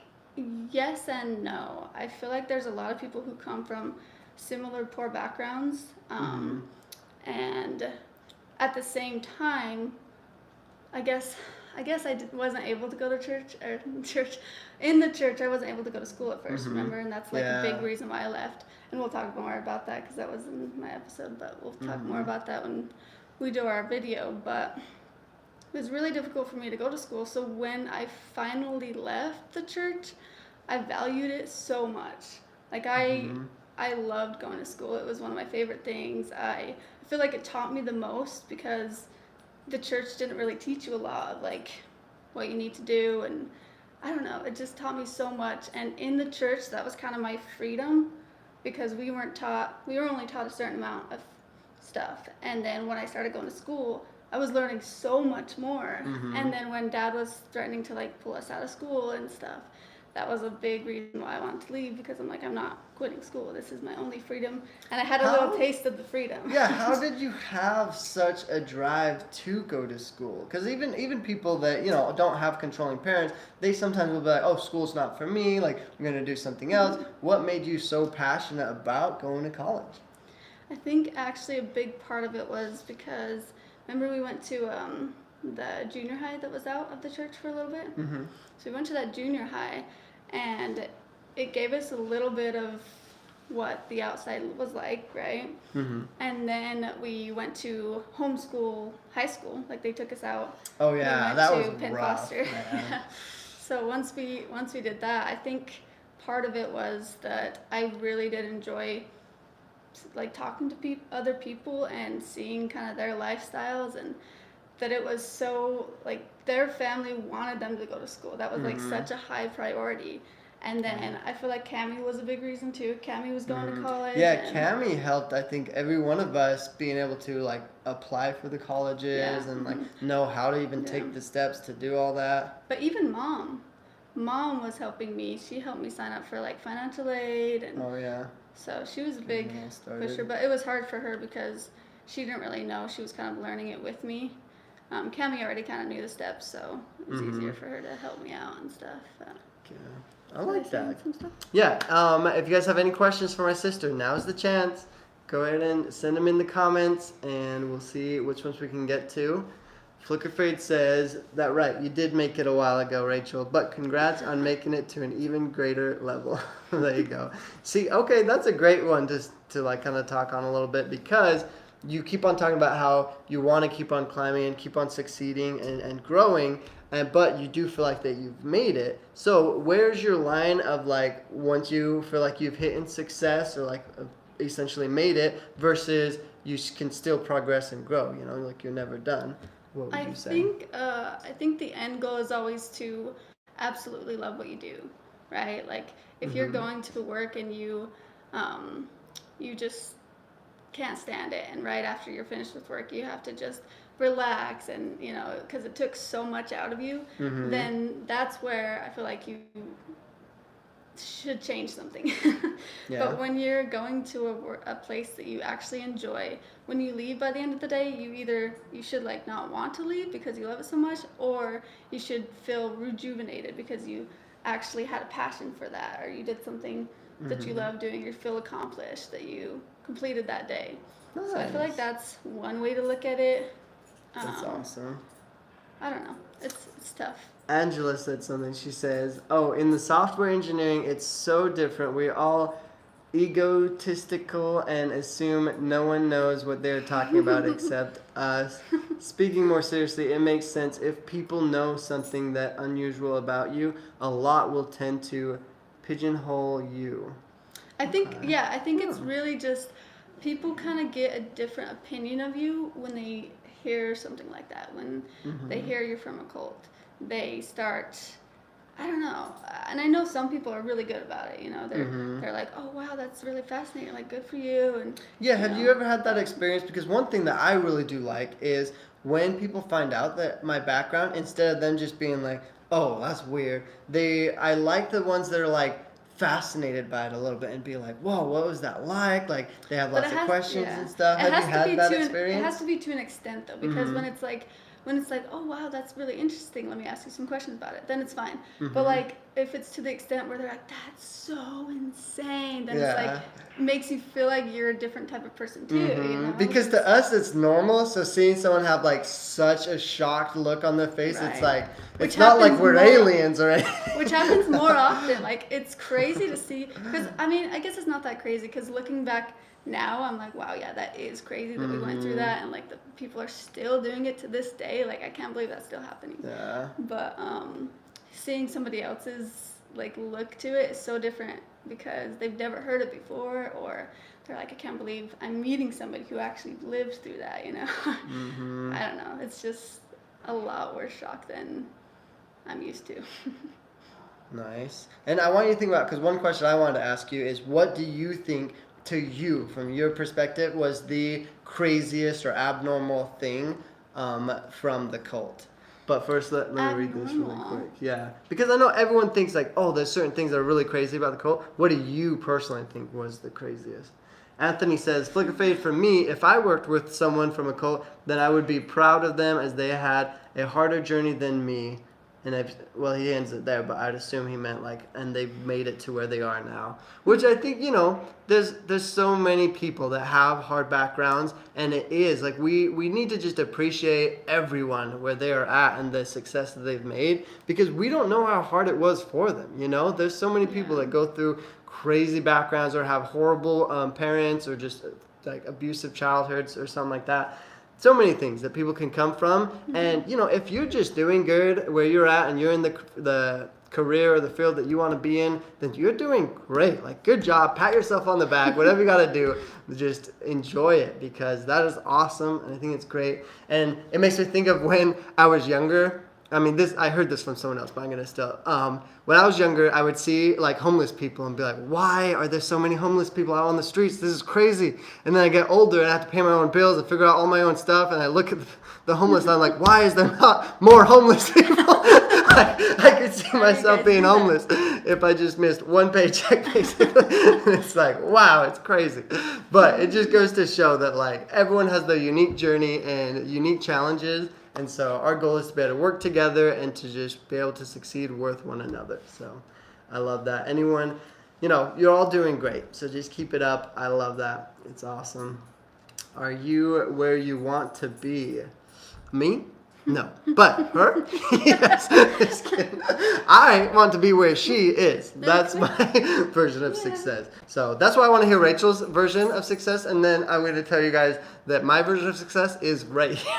yes and no. I feel like there's a lot of people who come from similar poor backgrounds,
Mhm.
and at the same time, I guess wasn't able to go to church, or church in the church. I wasn't able to go to school at 1st
Mhm.
remember, and that's like a
Yeah.
big reason why I left. And we'll talk more about that because that was in my episode. But we'll talk more
Mhm.
about that when we do our video. But it was really difficult for me to go to school. So when I finally left the church, I valued it so much. Like
Mhm.
I loved going to school. It was one of my favorite things. I feel like it taught me the most because the church didn't really teach you a lot of like what you need to do, and I don't know, it just taught me so much. And in the church, that was kind of my freedom, because we were only taught a certain amount of stuff. And then when I started going to school, I was learning so much more.
Mhm.
And then when dad was threatening to like pull us out of school and stuff, that was a big reason why I wanted to leave, because I'm like, I'm not quitting school. This is my only freedom. And I had a little taste of the freedom.
Yeah, how did you have such a drive to go to school? Because even people that, you know, don't have controlling parents, they sometimes will be like, oh, school's not for me, like, I'm going to do something else. What made you so passionate about going to college?
I think actually a big part of it was because, remember we went to the junior high that was out of the church for a little bit?
Mm-hmm.
So we went to that junior high, and it gave us a little bit of what the outside was like, right?
Mm-hmm.
And then we went to homeschool high school, like they took us out.
Oh
We
yeah,
went
that
to
was
Penn
rough.
Foster.
Man.
So once we did that, I think part of it was that I really did enjoy like talking to other people and seeing kind of their lifestyles, and that it was so like their family wanted them to go to school. That was like
Mhm.
such a high priority. And then I feel like Cammie was a big reason too. Cammie was going to college.
Yeah,
and
Cammie helped, I think, every one of us being able to like apply for the colleges
Yeah.
and like know how to even
Yeah.
take the steps to do all that.
But even mom was helping me. She helped me sign up for like financial aid, and
Oh yeah.
so she was a big
Getting all started.
pusher. But it was hard for her because she didn't really know. She was kind of learning it with me. Cammie already kind of knew the steps, so it was easier for her to help me out and stuff.
Yeah. I like that.
Some stuff?
Yeah. If you guys have any questions for my sister, now's the chance. Go ahead and send them in the comments, and we'll see which ones we can get to. Flickerfade says that right. You did make it a while ago, Rachel, but congrats on making it to an even greater level. There you go. See, okay, that's a great one to like kind of talk on a little bit, because you keep on talking about how you want to keep on climbing and keep on succeeding and growing, but you do feel like that you've made it. So where's your line of like once you feel like you've hit in success or like essentially made it versus you can still progress and grow, you know, like you're never done? What would you say?
I think the end goal is always to absolutely love what you do, right? Like if you're going to work and you just can't stand it, and right after you're finished with work you have to just relax, and you know, because it took so much out of you, then that's where I feel like you should change something.
Yeah.
But when you're going to a place that you actually enjoy, when you leave by the end of the day, you should like not want to leave because you love it so much, or you should feel rejuvenated because you actually had a passion for that, or you did something that you love doing, or feel accomplished that you completed that day.
Nice.
So I feel like that's one way to look at it.
That's awesome.
I don't know. It's tough.
Angela said something. She says, "Oh, in the software engineering, it's so different. We're all egotistical and assume no one knows what they're talking about except us. Speaking more seriously, it makes sense. If people know something that unusual about you, a lot will tend to pigeonhole you."
I think it's really just people kind of get a different opinion of you when they hear something like that. When they hear you're from a cult, they start, I don't know. And I know some people are really good about it. You know, they're like, oh wow, that's really fascinating. Like, good for you. And
yeah, have you ever had that experience? Because one thing that I really do like is when people find out that my background, instead of them just being like, oh, that's weird, I like the ones that are like fascinated by it a little bit and be like, whoa, what was that like? Like, they have lots of questions and stuff. Have you had that experience?
It has to be to an extent though, because when it's like, oh wow, that's really interesting, let me ask you some questions about it, then it's fine. But like, if it's to the extent where they're like, that's so insane, then it's like, makes you feel like you're a different type of person too, you know?
Because to us it's normal, so seeing someone have like such a shocked look on their face, it's like, it's not like we're aliens or anything.
Which happens more often. Like, it's crazy to see, because I mean, I guess it's not that crazy, because looking back now, I'm like, wow, yeah, that is crazy that we went through that, and like the people are still doing it to this day. Like, I can't believe that's still happening.
Yeah.
But seeing somebody else's like look to it is so different because they've never heard it before, or they're like, I can't believe I'm meeting somebody who actually lives through that, you know? I don't know. It's just a lot worse shock than I'm used to.
Nice. And I want you to think about, because one question I wanted to ask you is, what do you think, to you, from your perspective, was the craziest or abnormal thing from the cult? But first, let me read this really quick. Yeah. Because I know everyone thinks like, oh, there's certain things that are really crazy about the cult. What do you personally think was the craziest? Anthony says, Flicker Fade, for me, if I worked with someone from a cult, then I would be proud of them as they had a harder journey than me. And he ends it there, but I'd assume he meant like, and they've made it to where they are now. Which I think, you know, there's so many people that have hard backgrounds, and it is like we need to just appreciate everyone where they are at and the success that they've made, because we don't know how hard it was for them. You know, there's so many people that go through crazy backgrounds or have horrible parents or just like abusive childhoods or something like that. So many things that people can come from. And, you know, if you're just doing good where you're at and you're in the career or the field that you want to be in, then you're doing great. Like, good job. Pat yourself on the back. Whatever you got to do, just enjoy it, because that is awesome. And I think it's great. And it makes me think of when I was younger. I mean, I heard this from someone else, but I'm going to still. When I was younger, I would see like homeless people and be like, why are there so many homeless people out on the streets? This is crazy. And then I get older and I have to pay my own bills and figure out all my own stuff. And I look at the homeless and I'm like, why is there not more homeless people? I could see myself being homeless if I just missed one paycheck, basically. It's like, wow, it's crazy. But it just goes to show that like everyone has their unique journey and unique challenges. And so our goal is to be able to work together and to just be able to succeed with one another. So I love that. Anyone, you know, you're all doing great. So just keep it up. I love that. It's awesome. Are you where you want to be? Me? No. But her? Yes. Just kidding. I want to be where she is. That's my version of success. So that's why I want to hear Rachel's version of success. And then I'm going to tell you guys that my version of success is right here.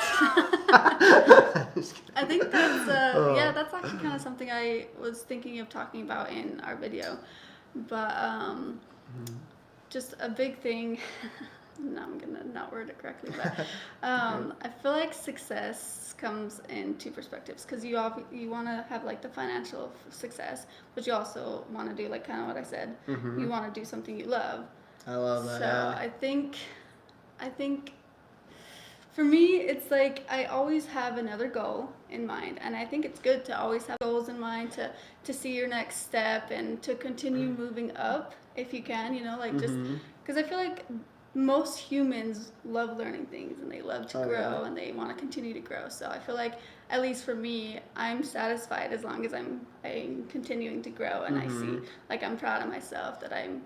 I think that's that's actually kind of something I was thinking of talking about in our video, but just a big thing. No, I'm gonna not word it correctly, but I feel like success comes in two perspectives, because you want to have like the financial success, but you also want to do like kind of what I said. You want to do something you love.
I love that.
So
yeah.
I think for me, it's like I always have another goal in mind. And I think it's good to always have goals in mind, to see your next step and to continue moving up if you can, you know, like just because I feel like most humans love learning things and they love to grow and they want to continue to grow. So I feel like, at least for me, I'm satisfied as long as I'm continuing to grow and I see, like, I'm proud of myself that I'm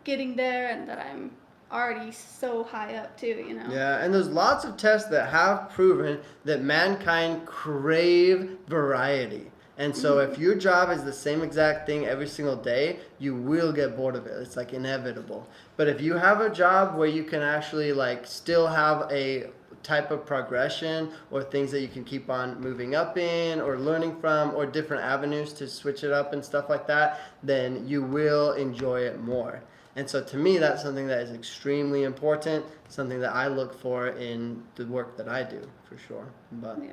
getting there and that I'm already so high up too, you know.
Yeah, and there's lots of tests that have proven that mankind crave variety. And so if your job is the same exact thing every single day, you will get bored of it. It's like inevitable. But if you have a job where you can actually like still have a type of progression or things that you can keep on moving up in or learning from or different avenues to switch it up and stuff like that, then you will enjoy it more. And so to me, that's something that is extremely important, something that I look for in the work that I do, for sure. But
yeah.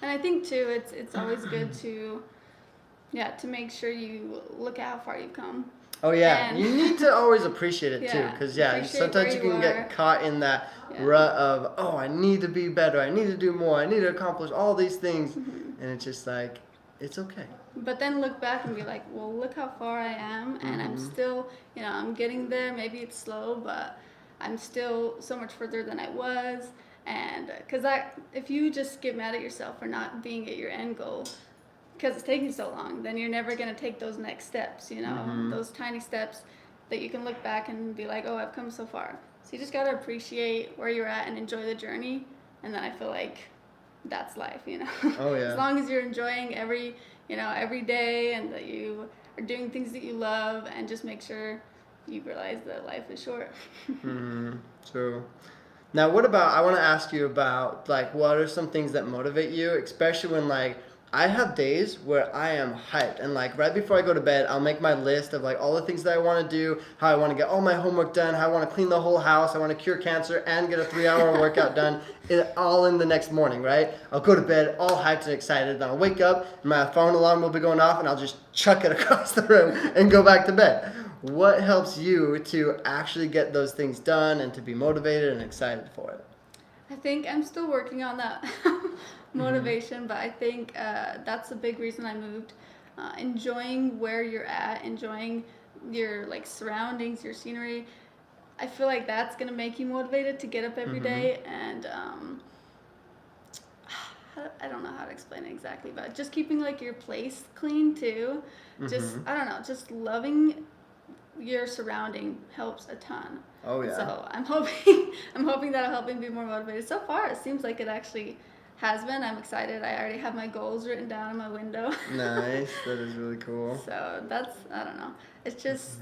And I think too, it's always good to make sure you look at how far you've come.
Oh yeah,
and
you need to always appreciate it too, because
appreciate
sometimes you can get caught in that rut of, oh, I need to be better, I need to do more, I need to accomplish all these things, and it's just like, it's okay.
But then look back and be like, well, look how far I am, and I'm still, you know, I'm getting there. Maybe it's slow, but I'm still so much further than I was. And because if you just get mad at yourself for not being at your end goal, because it's taking so long, then you're never going to take those next steps, you know, those tiny steps that you can look back and be like, oh, I've come so far. So you just got to appreciate where you're at and enjoy the journey. And then I feel like that's life, you know.
Oh, yeah.
As long as you're enjoying every day and that you are doing things that you love, and just make sure you realize that life is short.
True. Now, I want to ask you about, like, what are some things that motivate you, especially when, like, I have days where I am hyped, and like right before I go to bed, I'll make my list of like all the things that I want to do, how I want to get all my homework done, how I want to clean the whole house, I want to cure cancer and get a 3-hour workout done, all in the next morning, right? I'll go to bed all hyped and excited, then I'll wake up, and my phone alarm will be going off, and I'll just chuck it across the room and go back to bed. What helps you to actually get those things done and to be motivated and excited for it?
I think I'm still working on that motivation, but I think that's a big reason I moved. Enjoying where you're at, enjoying your like surroundings, your scenery. I feel like that's gonna make you motivated to get up every day. And I don't know how to explain it exactly, but just keeping like your place clean too. Just I don't know, just loving your surrounding helps a ton.
Oh yeah.
So I'm hoping that'll help me be more motivated. So far, it seems like it actually has been. I'm excited. I already have my goals written down in my window.
Nice. That is really cool.
So I don't know. It's just,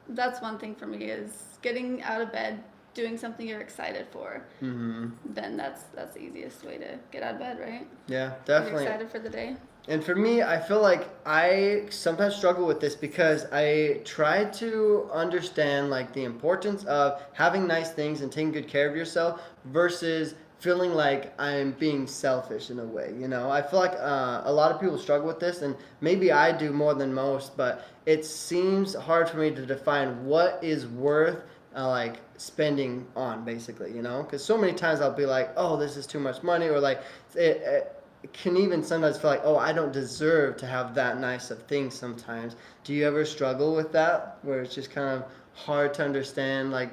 that's one thing for me is getting out of bed, doing something you're excited for. Then that's the easiest way to get out of bed, right?
Yeah, definitely.
You're excited for the day.
And for me, I feel like I sometimes struggle with this because I try to understand like the importance of having nice things and taking good care of yourself versus feeling like I'm being selfish in a way, you know? I feel like a lot of people struggle with this, and maybe I do more than most, but it seems hard for me to define what is worth like spending on, basically, you know? Because so many times I'll be like, oh, this is too much money, or like it can even sometimes feel like, oh, I don't deserve to have that nice of things sometimes. Do you ever struggle with that, where it's just kind of hard to understand like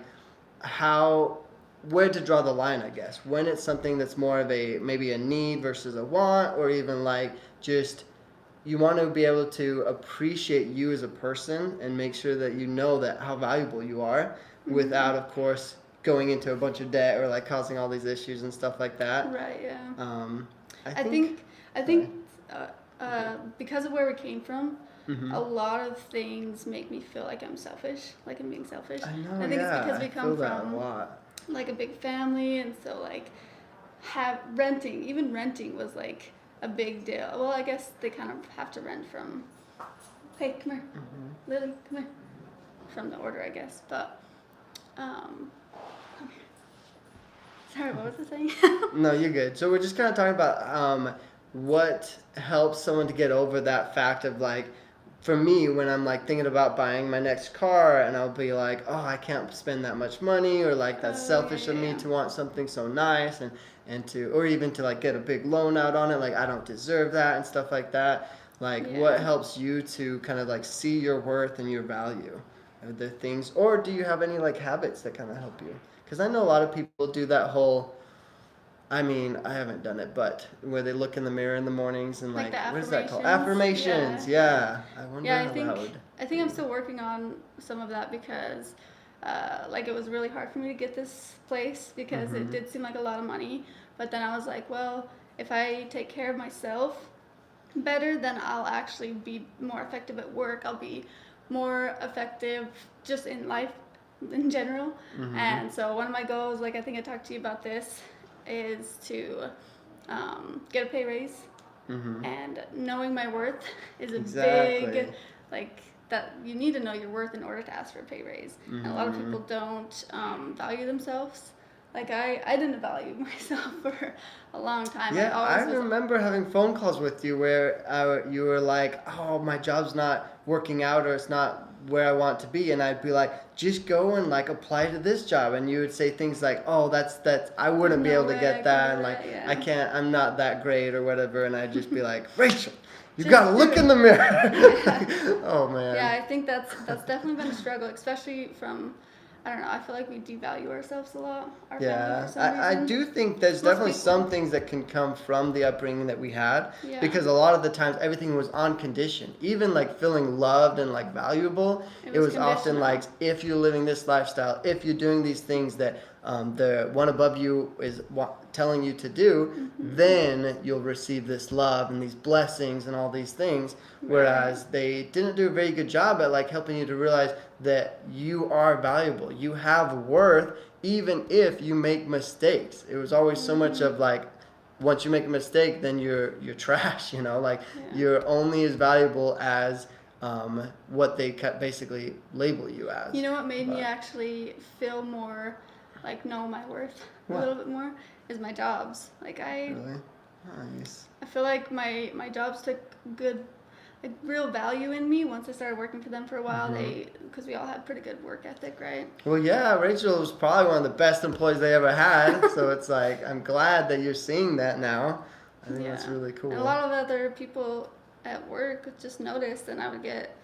where to draw the line, I guess, when it's something that's more of maybe a need versus a want, or even like just you want to be able to appreciate you as a person and make sure that you know that how valuable you are without, of course, going into a bunch of debt or like causing all these issues and stuff like that.
Right, yeah. I
think
because of where we came from, a lot of things make me feel like I'm selfish, like I'm being selfish.
I know,
I think it's because we come
from
a lot. Like a big family, and so like even renting was like a big deal. Well, I guess they kind of have to rent from, hey, come here, Lily, come here, from the order, I guess. But come here. Sorry, what was I saying?
No, you're good. So we're just kind of talking about what helps someone to get over that fact of like for me, when I'm like thinking about buying my next car, and I'll be like, oh, I can't spend that much money, or like that's selfish of me to want something so nice, and to, or even to like get a big loan out on it, like I don't deserve that and stuff like that. Like, what helps you to kind of like see your worth and your value? Are there things, or do you have any like habits that kind of help you? Because I know a lot of people do that whole, I mean, I haven't done it, but where they look in the mirror in the mornings and
Like
like,
the
what is that called?
affirmations?
Affirmations, yeah. I wonder
Yeah,
how that would.
I think I'm still working on some of that because, like, it was really hard for me to get this place because it did seem like a lot of money. But then I was like, well, if I take care of myself better, then I'll actually be more effective at work. I'll be more effective just in life in general. And so one of my goals, like I think I talked to you about this, is to get a pay raise. And knowing my worth is a big, like, that you need to know your worth in order to ask for a pay raise. And a lot of people don't value themselves. Like, I didn't value myself for a long time.
Yeah, I remember having phone calls with you where you were like, oh, my job's not working out, or it's not where I want to be. And I'd be like, just go and like apply to this job. And you would say things like, oh, that's, I wouldn't be able to get that. And like, I can't, I'm not that great or whatever. And I'd just be like, Rachel, you gotta look in the mirror. Oh, man.
Yeah, I think that's definitely been a struggle, especially from, I don't know, I feel like we devalue ourselves a lot. Our family, for some reason.
I do think there's definitely some things that can come from the upbringing that we had, because a lot of the times everything was on condition. Even like feeling loved and like valuable, it was often like, if you're living this lifestyle, if you're doing these things that the one above you is telling you to do, then you'll receive this love and these blessings and all these things. Whereas they didn't do a very good job at like helping you to realize that you are valuable, you have worth, even if you make mistakes. It was always so much of like, once you make a mistake, then you're trash, you know, like you're only as valuable as what they basically label you as.
You know what made me actually feel more like know my worth a little bit more is my jobs. Like
Really? Nice.
I feel like my jobs took good, like real value in me once I started working for them for a while. Because we all had pretty good work ethic, right?
Well, yeah, Rachel was probably one of the best employees they ever had. So it's like, I'm glad that you're seeing that now. I think that's really cool.
And a lot of other people at work just noticed, and I would get,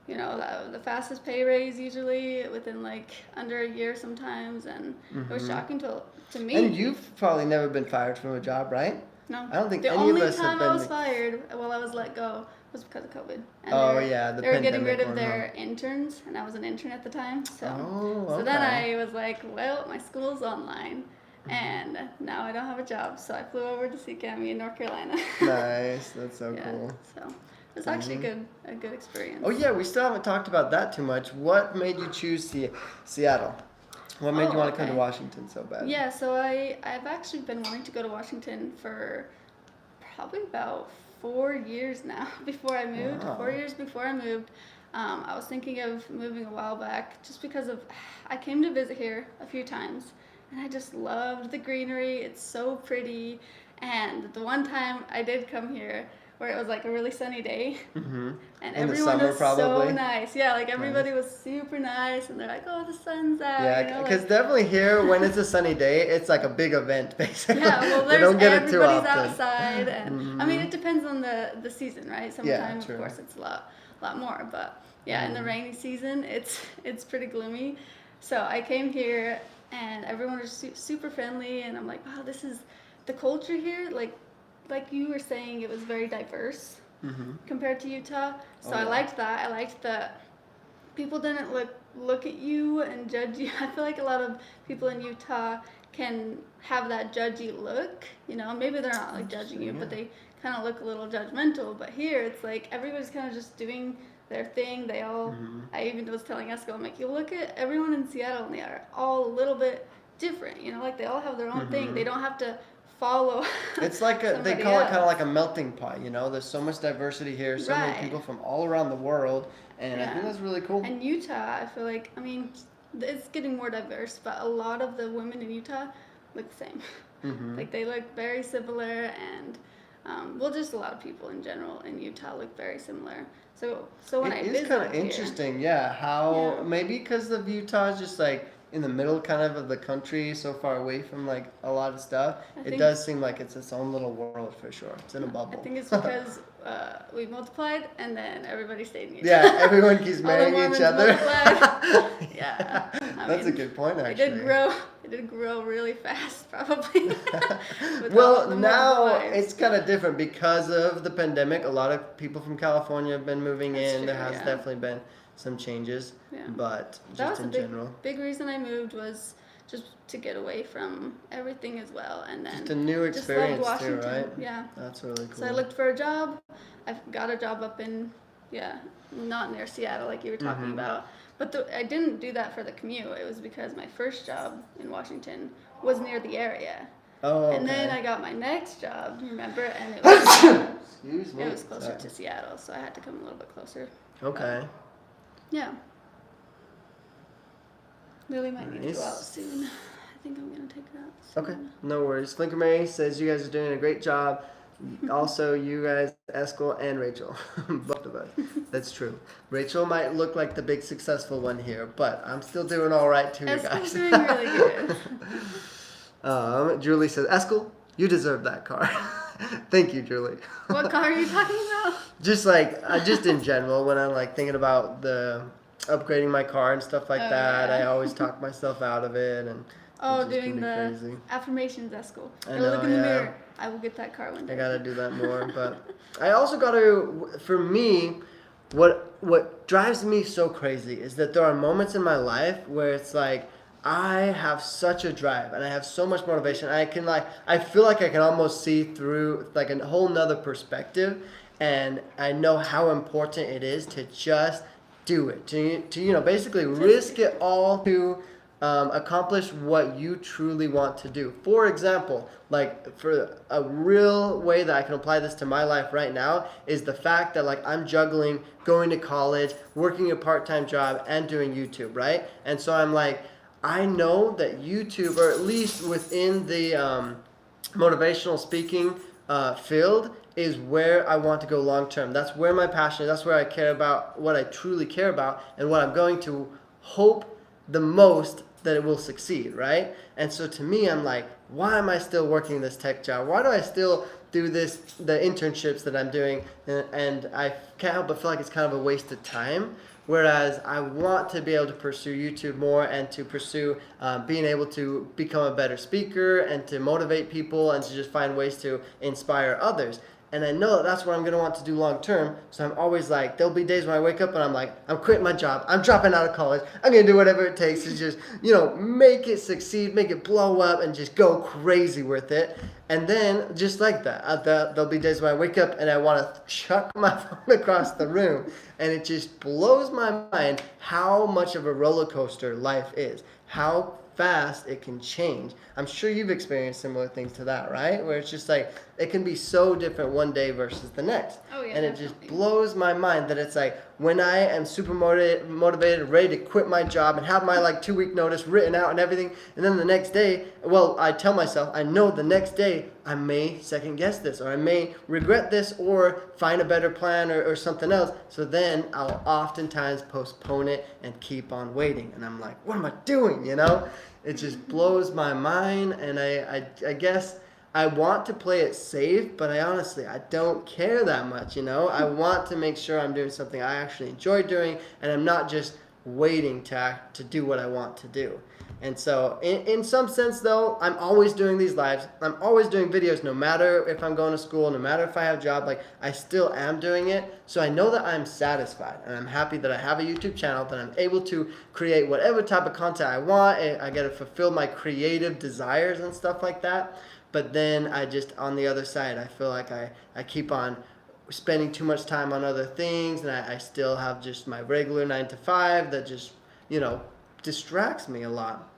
you know, the fastest pay raise usually within like under a year sometimes, and it was shocking to me.
And you've probably never been fired from a job, right?
No.
I don't think any of us have been.
The only time I was fired while I was let go was because of COVID. And
they
were getting rid of their interns, and I was an intern at the time. So, so then I was like, well, my school's online. And now I don't have a job, so I flew over to CCAME in North Carolina.
Nice, that's so cool.
So it was actually a good experience.
Oh yeah, we still haven't talked about that too much. What made you choose Seattle? What made you want to come to Washington so bad?
Yeah, so I've actually been wanting to go to Washington for probably about 4 years now. Before I moved, 4 years before I moved, I was thinking of moving a while back, just because I came to visit here a few times. And I just loved the greenery. It's so pretty. And the one time I did come here, where it was like a really sunny day, and everyone was so nice. Yeah, like everybody was super nice, and they're like, "Oh, the sun's out."
Yeah, because definitely here, when it's a sunny day, it's like a big event, basically.
Yeah, well,
they don't get it too
everybody's
often.
outside, and I mean, it depends on the season, right? Summertime, of course, it's a lot more, but yeah, in the rainy season, it's pretty gloomy. So I came here, and everyone was super friendly, and I'm like, wow, this is the culture here. Like you were saying, it was very diverse compared to Utah. So I liked that. I liked that people didn't look at you and judge you. I feel like a lot of people in Utah can have that judgy look. You know, maybe they're not like judging you, but they kind of look a little judgmental. But here, it's like everybody's kind of just doing their thing. They all, I even was telling Eskel, I'm like, you look at everyone in Seattle, and they are all a little bit different. You know, like they all have their own thing. They don't have to follow.
It's like they call it kind of like a melting pot, you know. There's so much diversity here, so many people from all around the world, and I think that's really cool.
And Utah, I feel like, I mean, it's getting more diverse, but a lot of the women in Utah look the same. Like they look very similar, and Well, just a lot of people in general in Utah look very similar. So when I
It is
visited
kind of
here,
interesting, yeah. How
Yeah.
maybe because of Utah is just like in the middle kind of the country, so far away from like a lot of stuff.
I
It
think
does seem like it's its own little world for sure. It's in a
I
bubble.
think it's because we multiplied and then everybody stayed in Utah.
Yeah, everyone keeps
All the
marrying
Mormons
each other.
multiplied. Yeah, I
That's a
mean,
good point,
It
actually.
did grow. It did grow really fast, probably. With all
Well,
the multiple
now
wives.
it's kind of different because of the pandemic. A lot of people from California have been moving
That's
in.
true,
There has
yeah.
definitely been some changes,
Yeah.
but
That
just
was a
in
big,
general,
big reason I moved was just to get away from everything as well, and then
just a new
just loved
experience too,
Washington.
right?
Yeah.
That's really cool.
So I looked for a job. I got a job up in, not near Seattle like you were talking
Mhm.
about. But I didn't do that for the commute. It was because my first job in Washington was near the area.
Oh, okay.
And then I got my next job, remember? And it was,
Excuse me.
it was closer
Sorry.
to Seattle, so I had to come a little bit closer.
Okay.
Yeah. Lily might need to go out
Nice.
soon. I think I'm going to take her out soon.
Okay. No worries. Flinker Mary says you guys are doing a great job. Also, you guys, Eskel and Rachel, both of us. That's true. Rachel might look like the big successful one here, but I'm still doing all right too,
Eskel's
guys.
doing really good.
Julie says, Eskel, you deserve that car. Thank you, Julie.
What car are you talking about?
Just like, just in general, when I'm like thinking about the upgrading my car and stuff like
Oh,
that,
yeah.
I always talk myself out of it, and
Oh,
it just
doing
can be
the
crazy.
affirmations, Eskel.
I
Gotta look
know,
in the
yeah.
mirror. I will get that car one day.
I gotta do that more, but I also gotta. For me, what drives me so crazy is that there are moments in my life where it's like I have such a drive and I have so much motivation. I feel like I can almost see through like a whole nother perspective, and I know how important it is to just do it. To basically risk it all to. Accomplish what you truly want to do. For example, like for a real way that I can apply this to my life right now is the fact that like I'm juggling going to college, working a part-time job, and doing YouTube, right? And so I'm like, I know that YouTube, or at least within the motivational speaking field, is where I want to go long term. That's where my passion is. That's where I care about what I truly care about and what I'm going to hope the most that it will succeed, right? And so to me, I'm like, why am I still working this tech job? Why do I still do the internships that I'm doing? And I can't help but feel like it's kind of a waste of time. Whereas I want to be able to pursue YouTube more and to pursue being able to become a better speaker and to motivate people and to just find ways to inspire others. And I know that that's what I'm going to want to do long term. So I'm always like, there'll be days when I wake up and I'm like, I'm quitting my job. I'm dropping out of college. I'm going to do whatever it takes to just, make it succeed, make it blow up, and just go crazy with it. And then, just like that, there'll be days when I wake up and I want to chuck my phone across the room. And it just blows my mind how much of a roller coaster life is. How fast it can change. I'm sure you've experienced similar things to that, right? Where it's just like it can be so different one day versus the next.
Oh, yeah,
and it
definitely.
just blows my mind that it's like when I am super motivated, ready to quit my job and have my like 2-week notice written out and everything, and then the next day, well, I tell myself, I know the next day I may second guess this, or I may regret this, or find a better plan or something else. So then I'll oftentimes postpone it and keep on waiting. And I'm like, what am I doing? It just blows my mind. And I guess I want to play it safe, but I don't care that much. I want to make sure I'm doing something I actually enjoy doing, and I'm not just waiting to do what I want to do. And so in some sense, though, I'm always doing these lives. I'm always doing videos, no matter if I'm going to school, no matter if I have a job. Like, I still am doing it. So I know that I'm satisfied, and I'm happy that I have a YouTube channel, that I'm able to create whatever type of content I want. I get to fulfill my creative desires and stuff like that. But then on the other side, I feel like I keep on spending too much time on other things, and I still have just my regular 9 to 5 that just, distracts me a lot.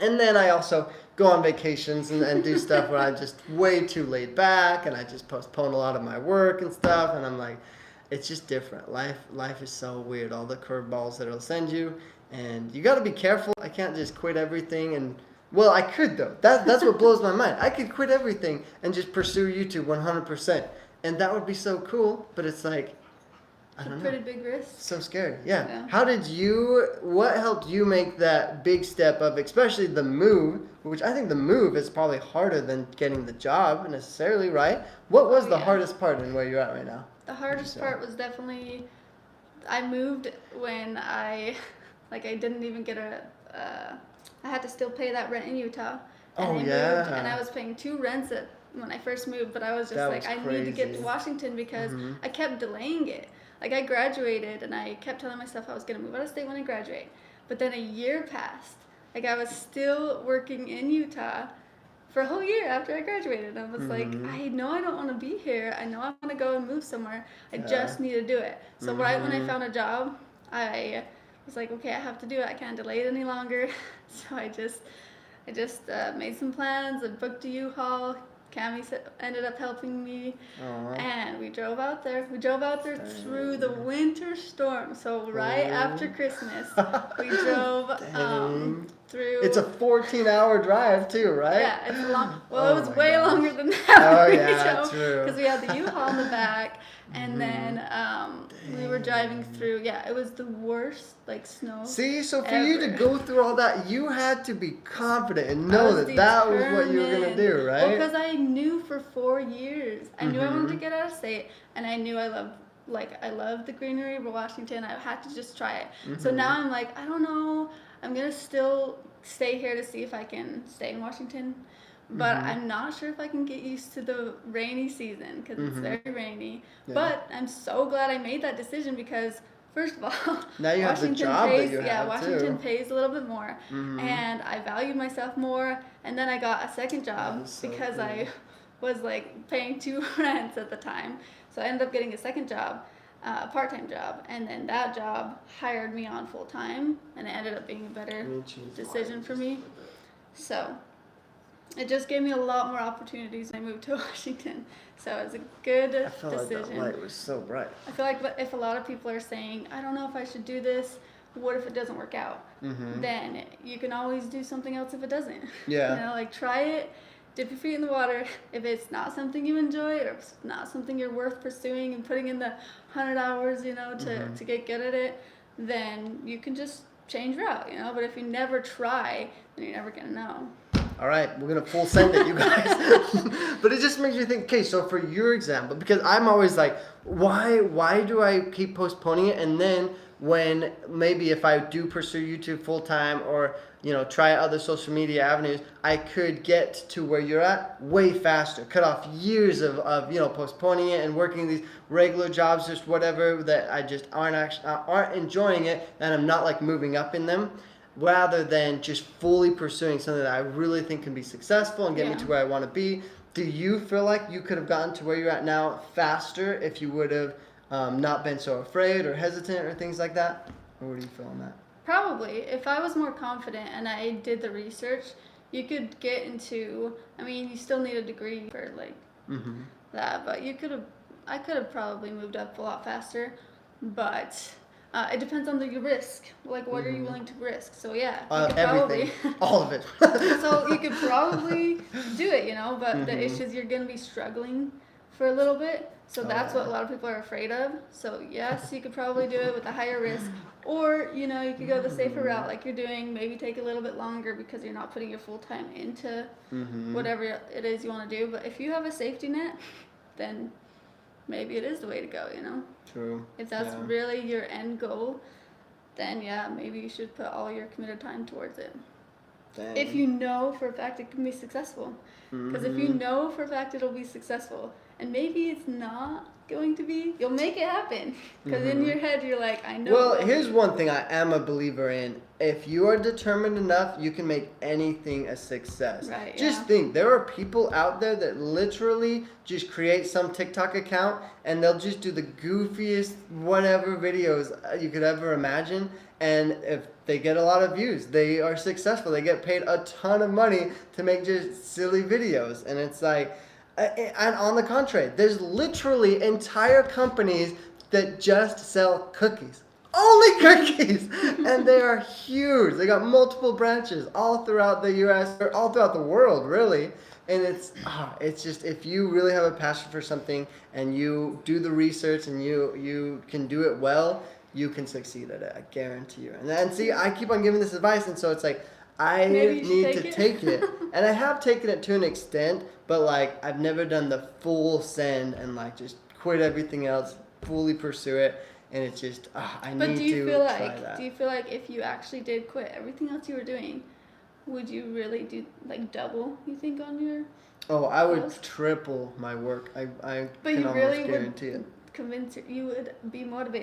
And then I also go on vacations and do stuff where I'm just way too laid back, and I just postpone a lot of my work and stuff, and I'm like, it's just different. Life is so weird, all the curveballs that it'll send you, and you got to be careful. I can't just quit everything and Well, I could though. That's what blows my mind. I could quit everything and just pursue YouTube 100%, and that would be so cool. But it's like, I
It's a
don't
pretty
know.
big risk.
So scary. Yeah.
Yeah.
What helped you make that big step of, especially the move, which I think the move is probably harder than getting the job necessarily, right? What was the
Yeah.
hardest part in where you're at right now?
The hardest part was definitely, I moved when I didn't even get I had to still pay that rent in Utah. And
Oh,
I moved,
yeah.
and I was paying 2 rents when I first moved, but I was just
That
like,
was
I need to get
crazy.
to Washington because
Mhm.
I kept delaying it. Like I graduated and I kept telling myself I was going to move out of state when I graduate. But then a year passed. Like I was still working in Utah for a whole year after I graduated. I was like,
Mhm.
I know I don't want to be here. I know I want to go and move somewhere. I
Yeah.
just need to do it. So right when I
Mhm.
found a job, I was like, okay, I have to do it. I can't delay it any longer. So I just made some plans. I booked a U-Haul. Cami ended up helping me,
Aw.
and we drove out there. We drove out there through the
Dang.
winter storm. So right after Christmas, we drove
Dang.
through.
It's a 14-hour drive too, right?
Yeah, it's long. Well,
Oh
it was
my
way
gosh.
longer than that.
Oh,
We
yeah,
drove-
true.
Because we had the U-Haul in the back, and
Mhm.
then we were driving through. Yeah, it was the worst, like snow.
See, so for you to
Ever.
go through all that, you had to be confident and
I
know
was
that was what you were gonna
determined.
do,
Well,
right?
because I knew for 4 years, I knew I wanted to
Mhm.
get out of state, and I knew I loved the greenery of Washington. I had to just try it. So
Mhm.
now I'm like, I don't know. I'm gonna still stay here to see if I can stay in Washington, but
Mhm.
I'm not sure if I can get used to the rainy season because it's
Mhm.
very rainy.
Yeah.
But I'm so glad I made that decision because. First of all,
Now you have the
Washington
job that
pays,
you have,
Washington
too.
pays a little bit more,
Mhm.
and I valued myself more. And then I got a second job
That is so
because
cool.
I was like paying 2 rents at the time. So I ended up getting a second job, a part-time job, and then that job hired me on full time, and it ended up being a better
Let me change the
decision
light
for
just a
me.
little bit.
So it just gave me a lot more opportunities when I moved to Washington. So it was a good
I felt like that
decision.
light was so bright.
I feel like if a lot of people are saying, I don't know if I should do this, what if it doesn't work out?
Mhm.
Then you can always do something else if it doesn't.
Yeah.
You know, like try it, dip your feet in the water. If it's not something you enjoy or it's not something you're worth pursuing and putting in the 100 hours, you know,
Mhm.
to get good at it, then you can just change route, you know. But if you never try, then you're never going to know.
All right, we're gonna full send it, you guys. But it just makes me think. Okay, so for your example, because I'm always like, why do I keep postponing it? And then when maybe if I do pursue YouTube full time or try other social media avenues, I could get to where you're at way faster. Cut off years of postponing it and working these regular jobs, just whatever that I just aren't enjoying it, and I'm not like moving up in them. Rather than just fully pursuing something that I really think can be successful and get me
Yeah.
to where I want to be. Do you feel like you could have gotten to where you're at now faster if you would have not been so afraid or hesitant or things like that? Or what do you feel on that?
Probably. If I was more confident and I did the research, you could get into, I mean, you still need a degree for like
Mm-hmm.
that, but I could have probably moved up a lot faster, but it depends on the risk. Like, what are you willing to risk? So yeah, you could
Everything.
probably,
All of it.
so you could probably do it, you know, but the
Mhm.
issue is you're going to be struggling for a little bit. So
Oh,
that's
yeah.
what a lot of people are afraid of. So yes, you could probably do it with a higher risk. Or, you could go the safer route like you're doing, maybe take a little bit longer because you're not putting your full time into
Mm-hmm.
whatever it is you want to do. But if you have a safety net, then maybe it is the way to go,
True.
If that's
Yeah.
really your end goal, then yeah, maybe you should put all your committed time towards it.
Dang.
If you know for a fact it can be successful. Because if you
Mhm.
know for a fact it'll be successful, and maybe it's not going to be, you'll make it happen. Because in
Mhm.
your head, you're like, I know.
Well,
it will
here's
be.
one thing I am a believer in. If you are determined enough, you can make anything a success.
Right,
Just
yeah.
think, there are people out there that literally just create some TikTok account and they'll just do the goofiest whatever videos you could ever imagine. And if they get a lot of views, they are successful. They get paid a ton of money to make just silly videos. And it's like, and on the contrary, there's literally entire companies that just sell cookies. only cookies, and they are huge. They got multiple branches all throughout the U.S. or all throughout the world, really. And it's just if you really have a passion for something and you do the research and you can do it well, you can succeed at it. I guarantee you. And then see, I keep on giving this advice, and so it's like I
Maybe you should
need
take
to
it.
take it, and I have taken it to an extent, but like I've never done the full send and like just quit everything else, fully pursue it. And it's just, I
But
need
do you
to
feel
try
like
that.
do you feel like if you actually did quit everything else you were doing, would you really do like double? You think on your?
Oh, I would
Goals?
triple my work. I
But
can
you
almost
really
guarantee it.
would convince you would be motivated.